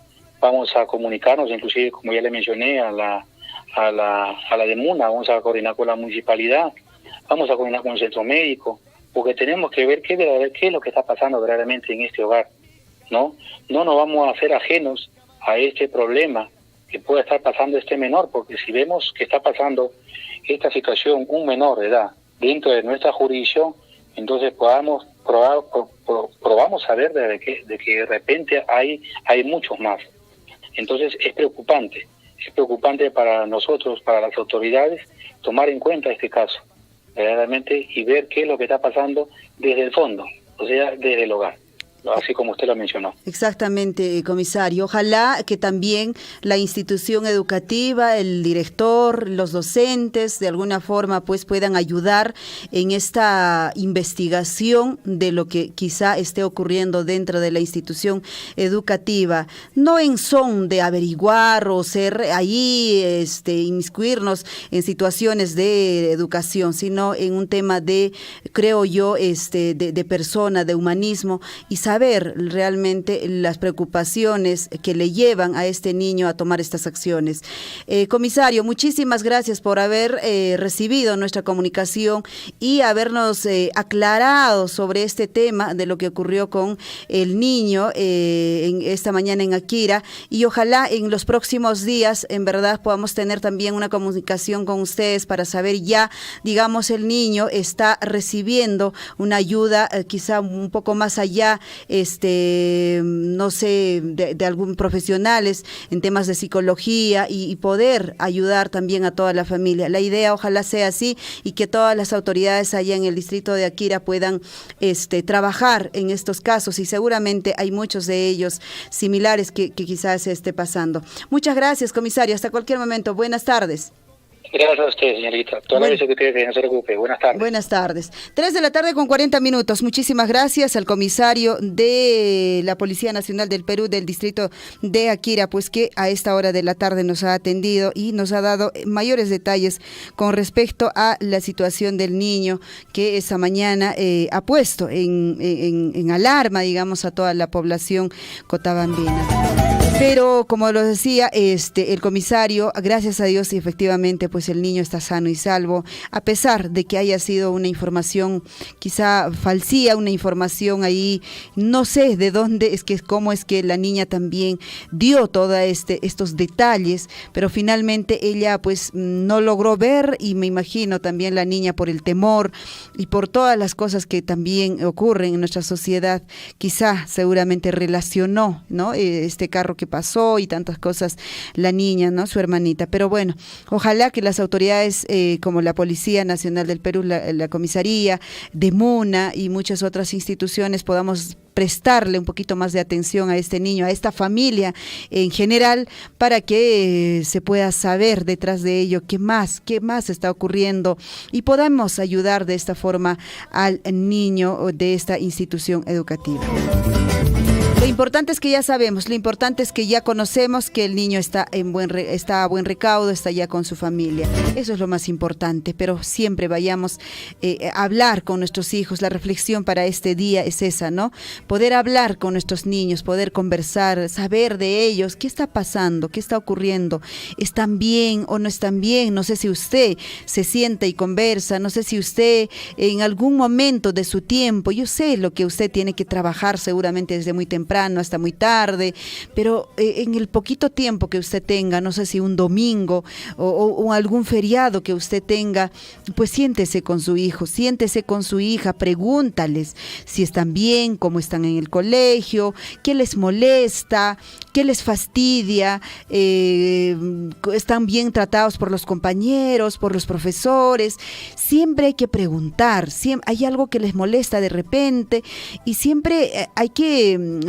Vamos a comunicarnos, inclusive, como ya le mencioné, a la DEMUNA, vamos a coordinar con la municipalidad, vamos a coordinar con el centro médico, porque tenemos que ver qué es lo que está pasando verdaderamente en este hogar, ¿no? No nos vamos a hacer ajenos a este problema que puede estar pasando este menor, porque si vemos que está pasando esta situación, un menor de edad, dentro de nuestra jurisdicción, entonces probamos a ver de que de repente hay muchos más. Entonces es preocupante es preocupante para nosotros, para las autoridades, tomar en cuenta este caso, verdaderamente, y ver qué es lo que está pasando desde el fondo, o sea, desde el hogar, así como usted lo mencionó. Exactamente, comisario. Ojalá que también la institución educativa, el director, los docentes, de alguna forma, pues puedan ayudar en esta investigación de lo que quizá esté ocurriendo dentro de la institución educativa, no en son de averiguar o ser ahí, inmiscuirnos en situaciones de educación, sino en un tema de, creo yo, de persona, de humanismo, y saber realmente las preocupaciones que le llevan a este niño a tomar estas acciones. Comisario, muchísimas gracias por haber recibido nuestra comunicación y habernos aclarado sobre este tema de lo que ocurrió con el niño esta mañana en Akira, y ojalá en los próximos días en verdad podamos tener también una comunicación con ustedes para saber ya, digamos, el niño está recibiendo una ayuda quizá un poco más allá, no sé, de algún profesionales en temas de psicología y poder ayudar también a toda la familia. La idea ojalá sea así y que todas las autoridades allá en el distrito de Akira puedan trabajar en estos casos, y seguramente hay muchos de ellos similares que quizás se esté pasando. Muchas gracias, comisario. Hasta cualquier momento. Buenas tardes. Gracias a usted, señorita. Toda la vez que usted no se preocupe. Buenas tardes. Buenas tardes. 3:40 p.m. Muchísimas gracias al comisario de la Policía Nacional del Perú del distrito de Akira, pues que a esta hora de la tarde nos ha atendido y nos ha dado mayores detalles con respecto a la situación del niño que esa mañana ha puesto en alarma, digamos, a toda la población cotabambina. Pero como lo decía el comisario, gracias a Dios, y efectivamente pues el niño está sano y salvo, a pesar de que haya sido una información quizá falsía, una información ahí, no sé de dónde cómo es que la niña también dio todos estos detalles, pero finalmente ella pues no logró ver, y me imagino también la niña por el temor y por todas las cosas que también ocurren en nuestra sociedad, quizá seguramente relacionó, ¿no?, este carro que pasó y tantas cosas, la niña, ¿no?, su hermanita. Pero bueno, ojalá que las autoridades como la Policía Nacional del Perú, la Comisaría de Muna y muchas otras instituciones podamos prestarle un poquito más de atención a este niño, a esta familia en general, para que se pueda saber detrás de ello qué más está ocurriendo y podamos ayudar de esta forma al niño de esta institución educativa. Lo importante es que ya sabemos, lo importante es que ya conocemos que el niño está a buen recaudo, está ya con su familia. Eso es lo más importante, pero siempre vayamos a hablar con nuestros hijos. La reflexión para este día es esa, ¿no? Poder hablar con nuestros niños, poder conversar, saber de ellos qué está pasando, qué está ocurriendo, están bien o no están bien. No sé si usted se sienta y conversa, no sé si usted en algún momento de su tiempo, yo sé lo que usted tiene que trabajar seguramente desde muy temprano hasta muy tarde, pero en el poquito tiempo que usted tenga, no sé si un domingo o algún feriado que usted tenga, pues siéntese con su hijo, siéntese con su hija, pregúntales si están bien, cómo están en el colegio, qué les molesta, qué les fastidia, están bien tratados por los compañeros, por los profesores. Siempre hay que preguntar, siempre hay algo que les molesta de repente, y siempre hay que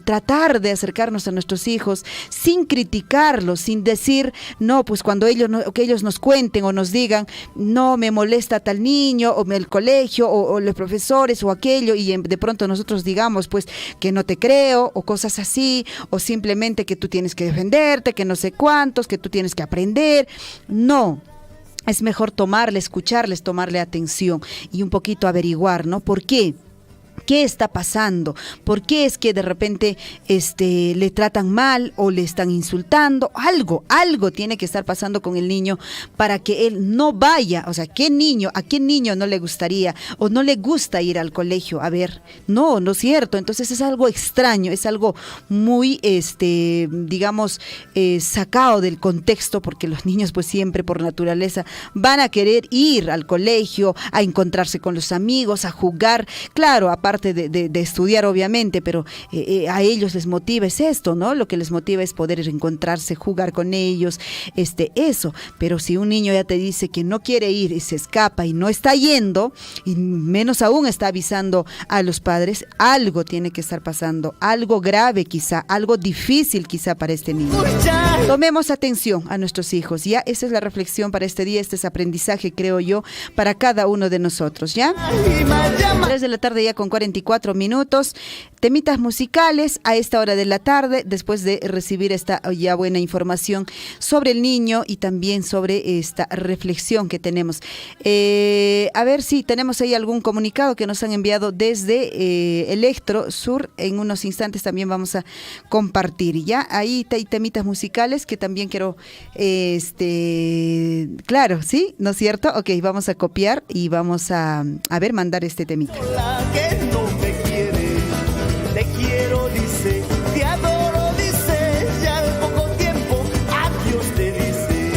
tratar de acercarnos a nuestros hijos sin criticarlos, sin decir, no, pues cuando que ellos nos cuenten o nos digan, no, me molesta tal niño, o el colegio, o los profesores, o aquello, y de pronto nosotros digamos, pues, que no te creo, o cosas así, o simplemente que tú tienes que defenderte, que no sé cuántos, que tú tienes que aprender. No. Es mejor escucharles, tomarle atención y un poquito averiguar, ¿no? ¿Por qué? ¿Qué está pasando? ¿Por qué es que de repente le tratan mal o le están insultando? Algo tiene que estar pasando con el niño para que él no vaya. O sea, ¿a qué niño no le gustaría o no le gusta ir al colegio? A ver, no es cierto. Entonces es algo extraño, es algo muy, digamos, sacado del contexto, porque los niños pues siempre por naturaleza van a querer ir al colegio, a encontrarse con los amigos, a jugar. Claro, aparte aparte de estudiar obviamente, pero a ellos les motiva es esto, ¿no? Lo que les motiva es poder encontrarse, jugar con ellos, eso. Pero si un niño ya te dice que no quiere ir y se escapa y no está yendo, y menos aún está avisando a los padres, algo tiene que estar pasando, algo grave quizá, algo difícil quizá para este niño. Tomemos atención a nuestros hijos, ¿ya? Esa es la reflexión para este día, este es aprendizaje, creo yo, para cada uno de nosotros, ¿ya? 3 de la tarde ya con 44 minutos, temitas musicales a esta hora de la tarde, después de recibir esta ya buena información sobre el niño y también sobre esta reflexión que tenemos. A ver si tenemos ahí algún comunicado que nos han enviado desde Electro Sur. En unos instantes también vamos a compartir. Ya ahí hay temitas musicales que también quiero, claro, ¿sí? ¿No es cierto? Ok, vamos a copiar y vamos a ver, mandar este temita. Que no me quiere, te quiero, dice, te adoro, dice, ya al poco tiempo, adiós te dice.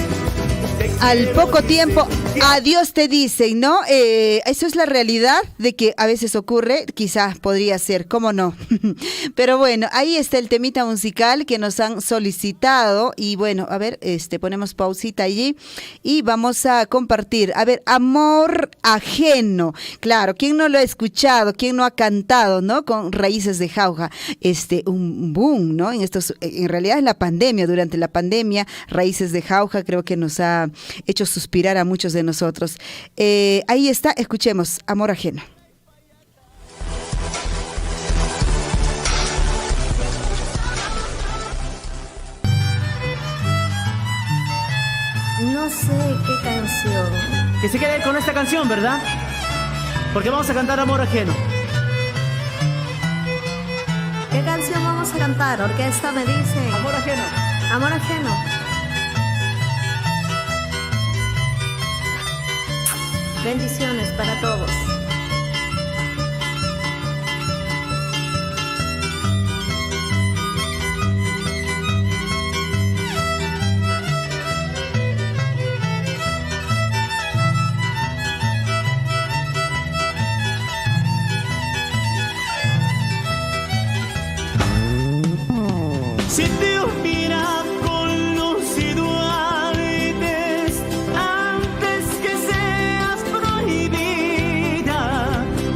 Al poco tiempo, adiós te dicen, ¿no? Eso es la realidad de que a veces ocurre, quizás podría ser, ¿cómo no? Pero bueno, ahí está el temita musical que nos han solicitado y bueno, a ver, ponemos pausita allí y vamos a compartir. A ver, Amor Ajeno, claro, ¿quién no lo ha escuchado? ¿Quién no ha cantado, no? Con Raíces de Jauja, un boom, ¿no? En realidad es la pandemia, durante la pandemia, Raíces de Jauja creo que nos ha hecho suspirar a muchos de nosotros. Ahí está, escuchemos Amor Ajeno. No sé qué canción. Que se quede con esta canción, ¿verdad? Porque vamos a cantar Amor Ajeno. ¿Qué canción vamos a cantar? Orquesta me dice. Amor Ajeno. Amor Ajeno. Bendiciones para todos. Si te hubiera conocido antes, antes que seas prohibida,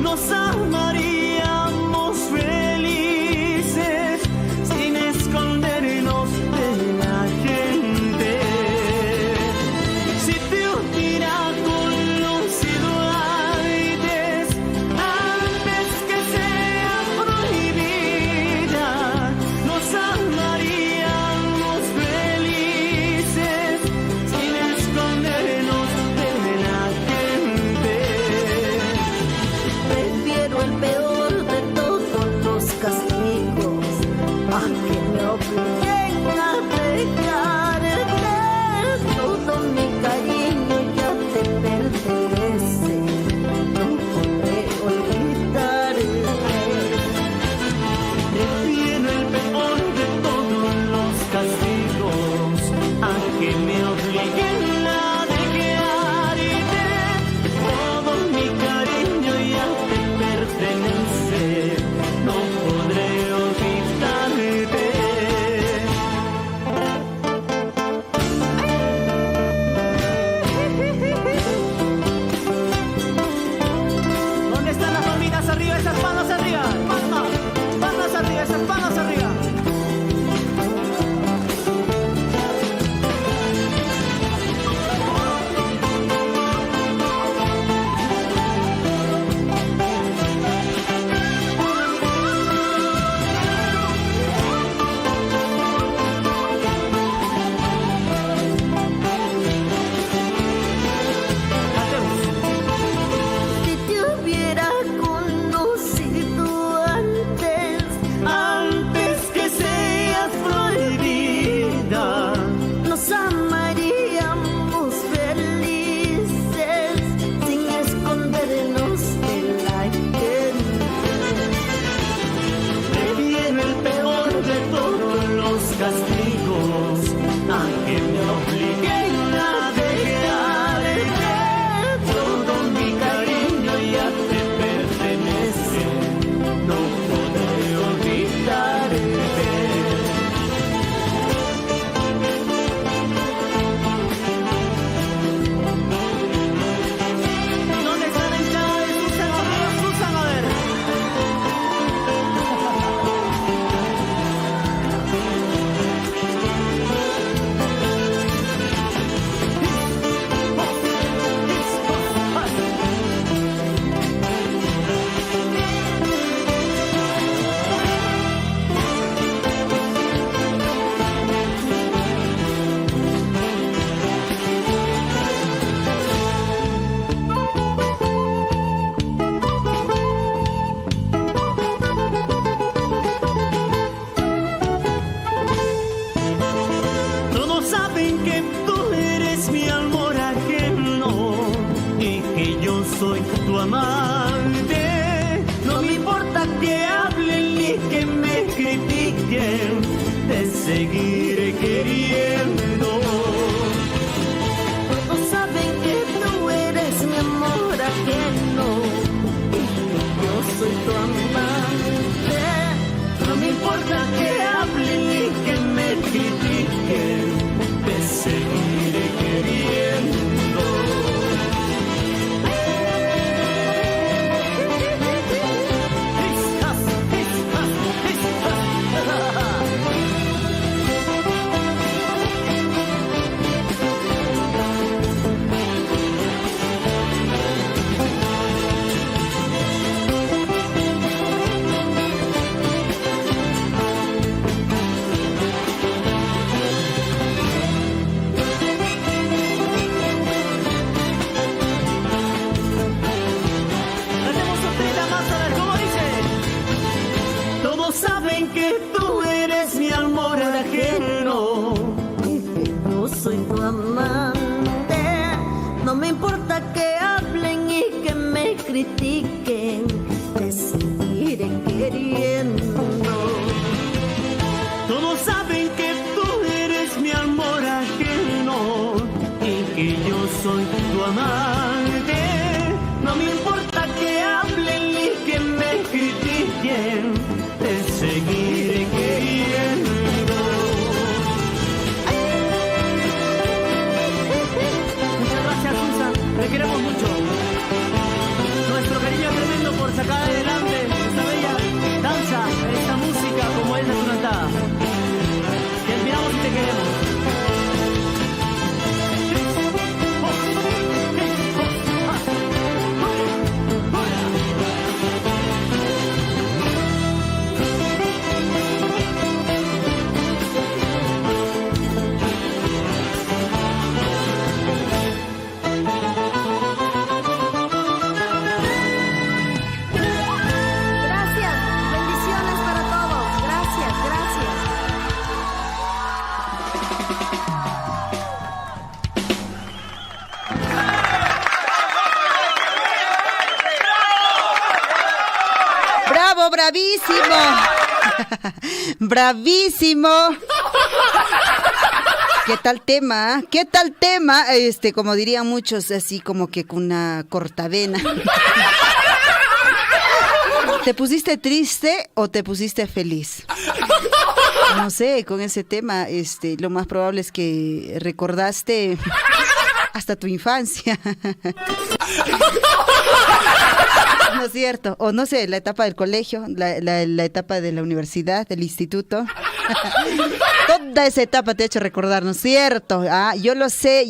nos amaríamos felices sin escondernos de la gente. Si te hubiera conocido antes, antes que seas prohibida, nos amaríamos felices sin escondernos de la gente. Prefiero el peor de todos los castigos, a que me obliguen a dejarte. Todo mi cariño ya te pertenece, no podré olvidarte. Prefiero el peor de todos los castigos, a que me obliguen a dejarte. Todo mi cariño ya te pertenece, no podré olvidarte. ¿Dónde están las palmitas arriba? Esas palmas arriba. Palmas. Palmas arriba, esas palmas arriba. Si te hubiera conocido antes, Antes que seas prohibida, nos amaríamos felices sin escondernos de la gente. prefiero el peor de todos los castigos, a que me obliguen a dejarte. Todo mi cariño ya te pertenece, critiquen, te seguiré queriendo. Todos saben que tú eres mi amor ajeno, yo soy tu amante. No me importa que hablen ni que me critiquen, te seguiré queriendo. Saben que tú eres mi amor ajeno, yo soy tu amante. No me importa que hablen y que me critiquen, te seguiré queriendo. Todos saben que tú eres mi amor ajeno y que yo soy tu amante. No me importa que hablen ni que me critiquen, te seguiré queriendo. Muchas gracias, Susa, te queremos mucho. Nuestro cariño es tremendo por sacar adelante esta bella danza, esta música como es de tu cantada. Te admiramos y te queremos. Bravísimo. Bravísimo. ¿Qué tal tema? ¿Qué tal tema? Como dirían muchos, así como que con una cortavena. ¿Te pusiste triste o te pusiste feliz? No sé, con ese tema, lo más probable es que recordaste hasta tu infancia. ¿No es cierto? O no sé, la etapa del colegio, la etapa de la universidad, del instituto. Toda esa etapa te ha hecho recordar, ¿no es cierto? Ah, yo lo sé.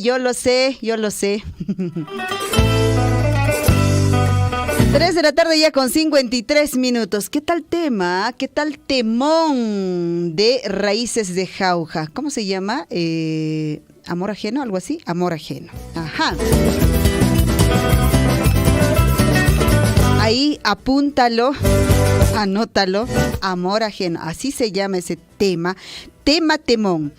3 de la tarde ya con 53 minutos. ¿Qué tal tema? ¿Qué tal temón de Raíces de Jauja? ¿Cómo se llama? ¿Amor ajeno? ¿Algo así? Amor ajeno. Ajá. Ahí apúntalo, anótalo, amor ajeno, así se llama ese tema, temón.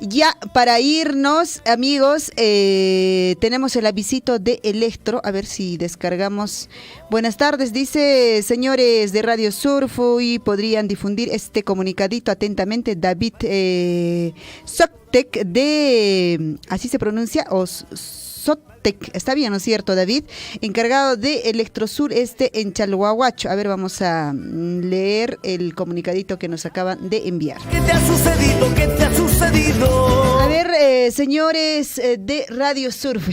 Ya para irnos, amigos, tenemos el avisito de Electro, a ver si descargamos. Buenas tardes, dice, señores de Radio Surfo, y podrían difundir este comunicadito atentamente, David Soctec de, ¿así se pronuncia? O Sotec, está bien, ¿no es cierto, David? Encargado de Electrosur en Chalhuahuacho. A ver, vamos a leer el comunicadito que nos acaban de enviar. ¿Qué te ha sucedido? ¿Qué te ha sucedido? A ver, señores de Radio Surf.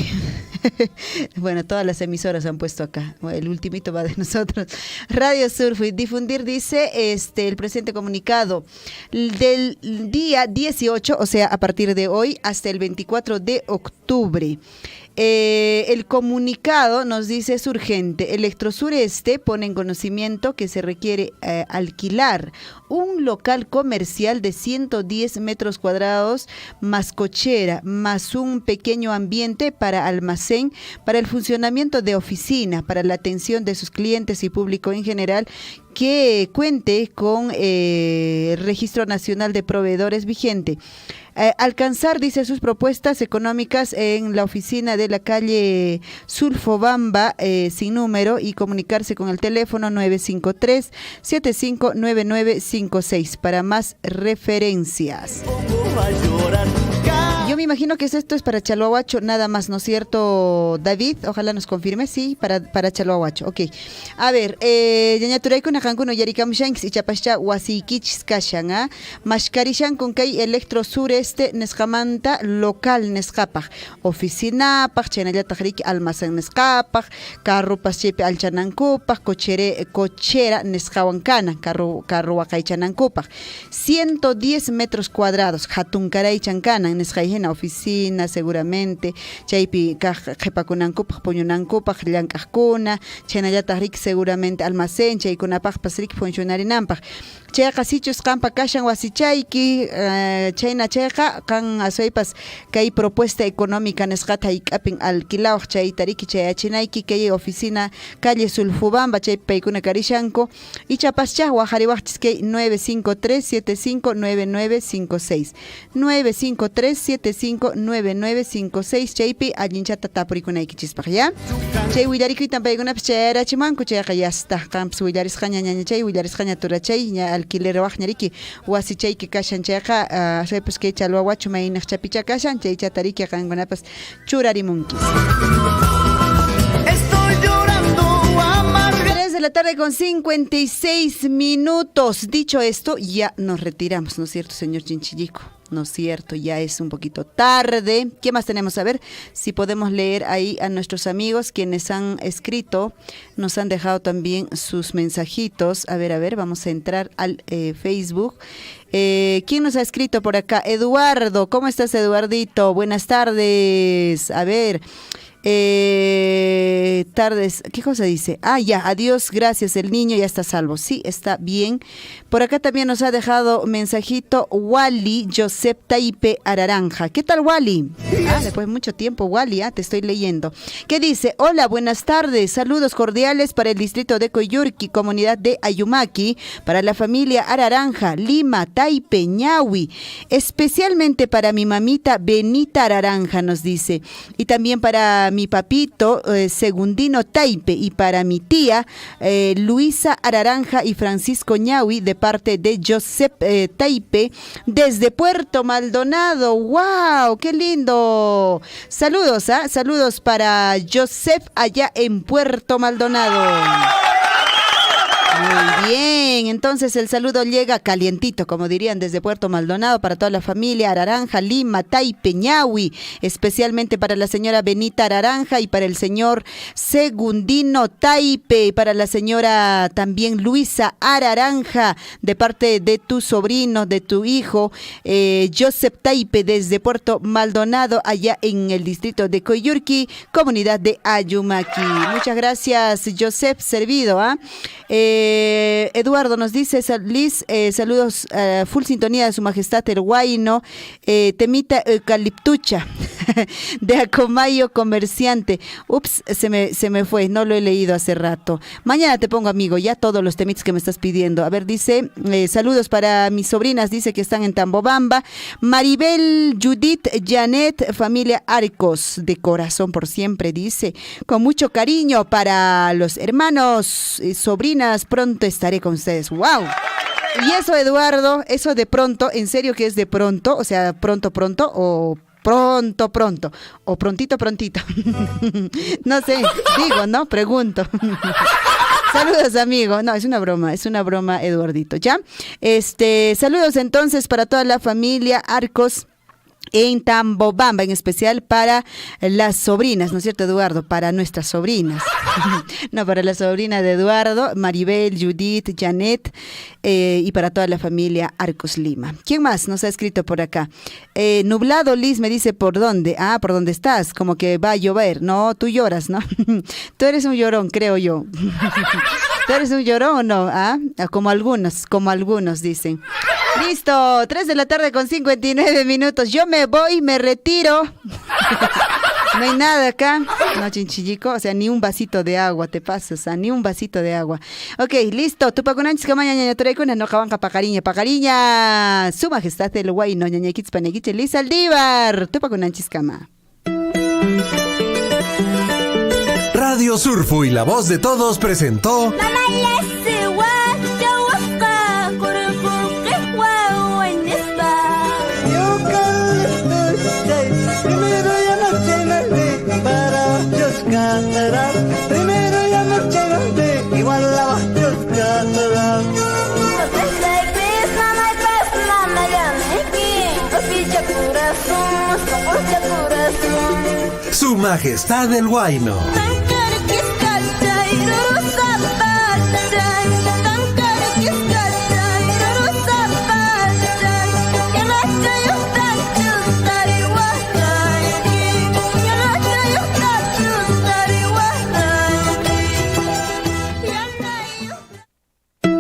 Bueno, todas las emisoras han puesto acá. El ultimito va de nosotros. Radio Surf. Difundir, dice, el presente comunicado del día 18, o sea, a partir de hoy hasta el 24 de octubre. El comunicado nos dice es urgente. Electrosureste pone en conocimiento que se requiere alquilar un local comercial de 110 metros cuadrados más cochera, más un pequeño ambiente para almacén, para el funcionamiento de oficina, para la atención de sus clientes y público en general, que cuente con Registro Nacional de Proveedores vigente. Alcanzar, dice, sus propuestas económicas en la oficina de la calle Sulfobamba, sin número, y comunicarse con el teléfono 953-759956 para más referencias. Yo me imagino que esto es para Chalhuahuacho nada más, ¿no es cierto, David? Ojalá nos confirme, sí, para Chalhuahuacho, ok. A ver, Yañaturaykuna Hankuno Yarikamushanks y Chapascha Wasikichis Kashan, Mashkarishan con Kay Electro Sureste Neskamanta Local Neskapaj, Oficina Paj, Chenayatarik Almacén Neskapaj, Carro Paschepe Alchanankupaj, Cochera Neskawankana, Carro Wakaychanankupaj, 110 metros cuadrados, Hatunkaray Chankana, Neskayhen oficina seguramente, chaypi jepakunankupaj, puñunankupaj, llankajkuna, chaynallataq seguramente almacén, chaykunapaj pasrik funcionarinanpaj. Chayqa sichus qampa kashan wasichayki, chayna chayqa kan asuypas kay propuesta económica nisqata hayk'apin alquilawaq chaytariki chayachinayki kay oficina calle Sulfubamba chay paykuna karishanku y chapaschaj waqhariwaqchis kay 953-759956 953-759956 chaypi allinchata tapurikunaykichispaq, ¿ya? Chay willarikuytan paykunapas chayarachimanku chayqa yasta qampas willarisqaña ñañachay willarisqaña turachay ña alquiler waqñariki wasichayki kashan chayqa asuypas kay Chalhuahuacho maynaq chapicha kashan chay chatariki qankunapas churarimunki. Estoy llorando amarga. 3 de la tarde con 56 minutos. Dicho esto, ya nos retiramos, ¿no es cierto, señor Chinchillico? ¿No es cierto? Ya es un poquito tarde. ¿Qué más tenemos? A ver si podemos leer ahí a nuestros amigos quienes han escrito, nos han dejado también sus mensajitos. A ver, vamos a entrar al Facebook. ¿Quién nos ha escrito por acá? Eduardo, ¿cómo estás, Eduardito? Buenas tardes. A ver, tardes, ¿qué cosa dice? Ya, adiós, gracias, el niño ya está salvo. Sí, está bien. Por acá también nos ha dejado mensajito Wally Josep Taipe Araranja. ¿Qué tal, Wally? Después de mucho tiempo, Wally, te estoy leyendo. ¿Qué dice? Hola, buenas tardes, saludos cordiales para el distrito de Coyurqui, comunidad de Ayumaki, para la familia Araranja, Lima, Taipe, Ñahui, especialmente para mi mamita Benita Araranja, nos dice, y también para mi papito Segundino Taipe, y para mi tía Luisa Araranja y Francisco Ñahui, de parte de Josep Taipe, desde Puerto Maldonado. ¡Wow! ¡Qué lindo! Saludos, saludos para Josep allá en Puerto Maldonado. Muy bien, entonces el saludo llega calientito, como dirían, desde Puerto Maldonado para toda la familia Araranja, Lima, Taipe, Ñahui, especialmente para la señora Benita Araranja y para el señor Segundino Taipe, para la señora también Luisa Araranja, de parte de tu sobrino, de tu hijo, Josep Taipe, desde Puerto Maldonado, allá en el distrito de Coyurqui, comunidad de Ayumaki. Muchas gracias, Josep, servido, Eduardo nos dice, Liz, saludos, full sintonía de su majestad el Huayno, temita eucaliptucha, de Acomayo comerciante. Ups, se me fue, no lo he leído hace rato. Mañana te pongo, amigo, ya todos los temitas que me estás pidiendo. A ver, dice, saludos para mis sobrinas, dice que están en Tambobamba. Maribel, Judith, Janet, familia Arcos, de corazón por siempre, dice, con mucho cariño para los hermanos, sobrinas, pronto estaré con ustedes. ¡Wow! Y eso, Eduardo, eso de pronto, ¿en serio que es de pronto? O sea, pronto o pronto, o prontito. No sé, digo, ¿no? Pregunto. Saludos, amigo. No, es una broma, Eduardito, ¿ya? Saludos entonces para toda la familia Arcos en Tambobamba, en especial para las sobrinas, ¿no es cierto, Eduardo? Para nuestras sobrinas. No, para la sobrina de Eduardo, Maribel, Judith, Janet, y para toda la familia Arcos Lima. ¿Quién más nos ha escrito por acá? Nublado Liz me dice, ¿por dónde? ¿Por dónde estás? Como que va a llover. No, tú lloras, ¿no? Tú eres un llorón, creo yo. ¿Tú eres un llorón o no? Como algunos dicen. Listo, 3 de la tarde con 59 minutos. Yo me voy, me retiro. No hay nada acá. No, chinchillico. O sea, ni un vasito de agua te pasas. Ni un vasito de agua. Ok, listo. Tupakunanchis kamaña ñaña turaykuna no kawanka pacariña. Pacariña. Su majestad el guayno ñaña kits paneguiche Liz Aldívar. Tupakunanchis kama. Radio Surfu y la voz de todos presentó Primero ya no llegaste, igual la vas a Su Majestad el Huayno. Yo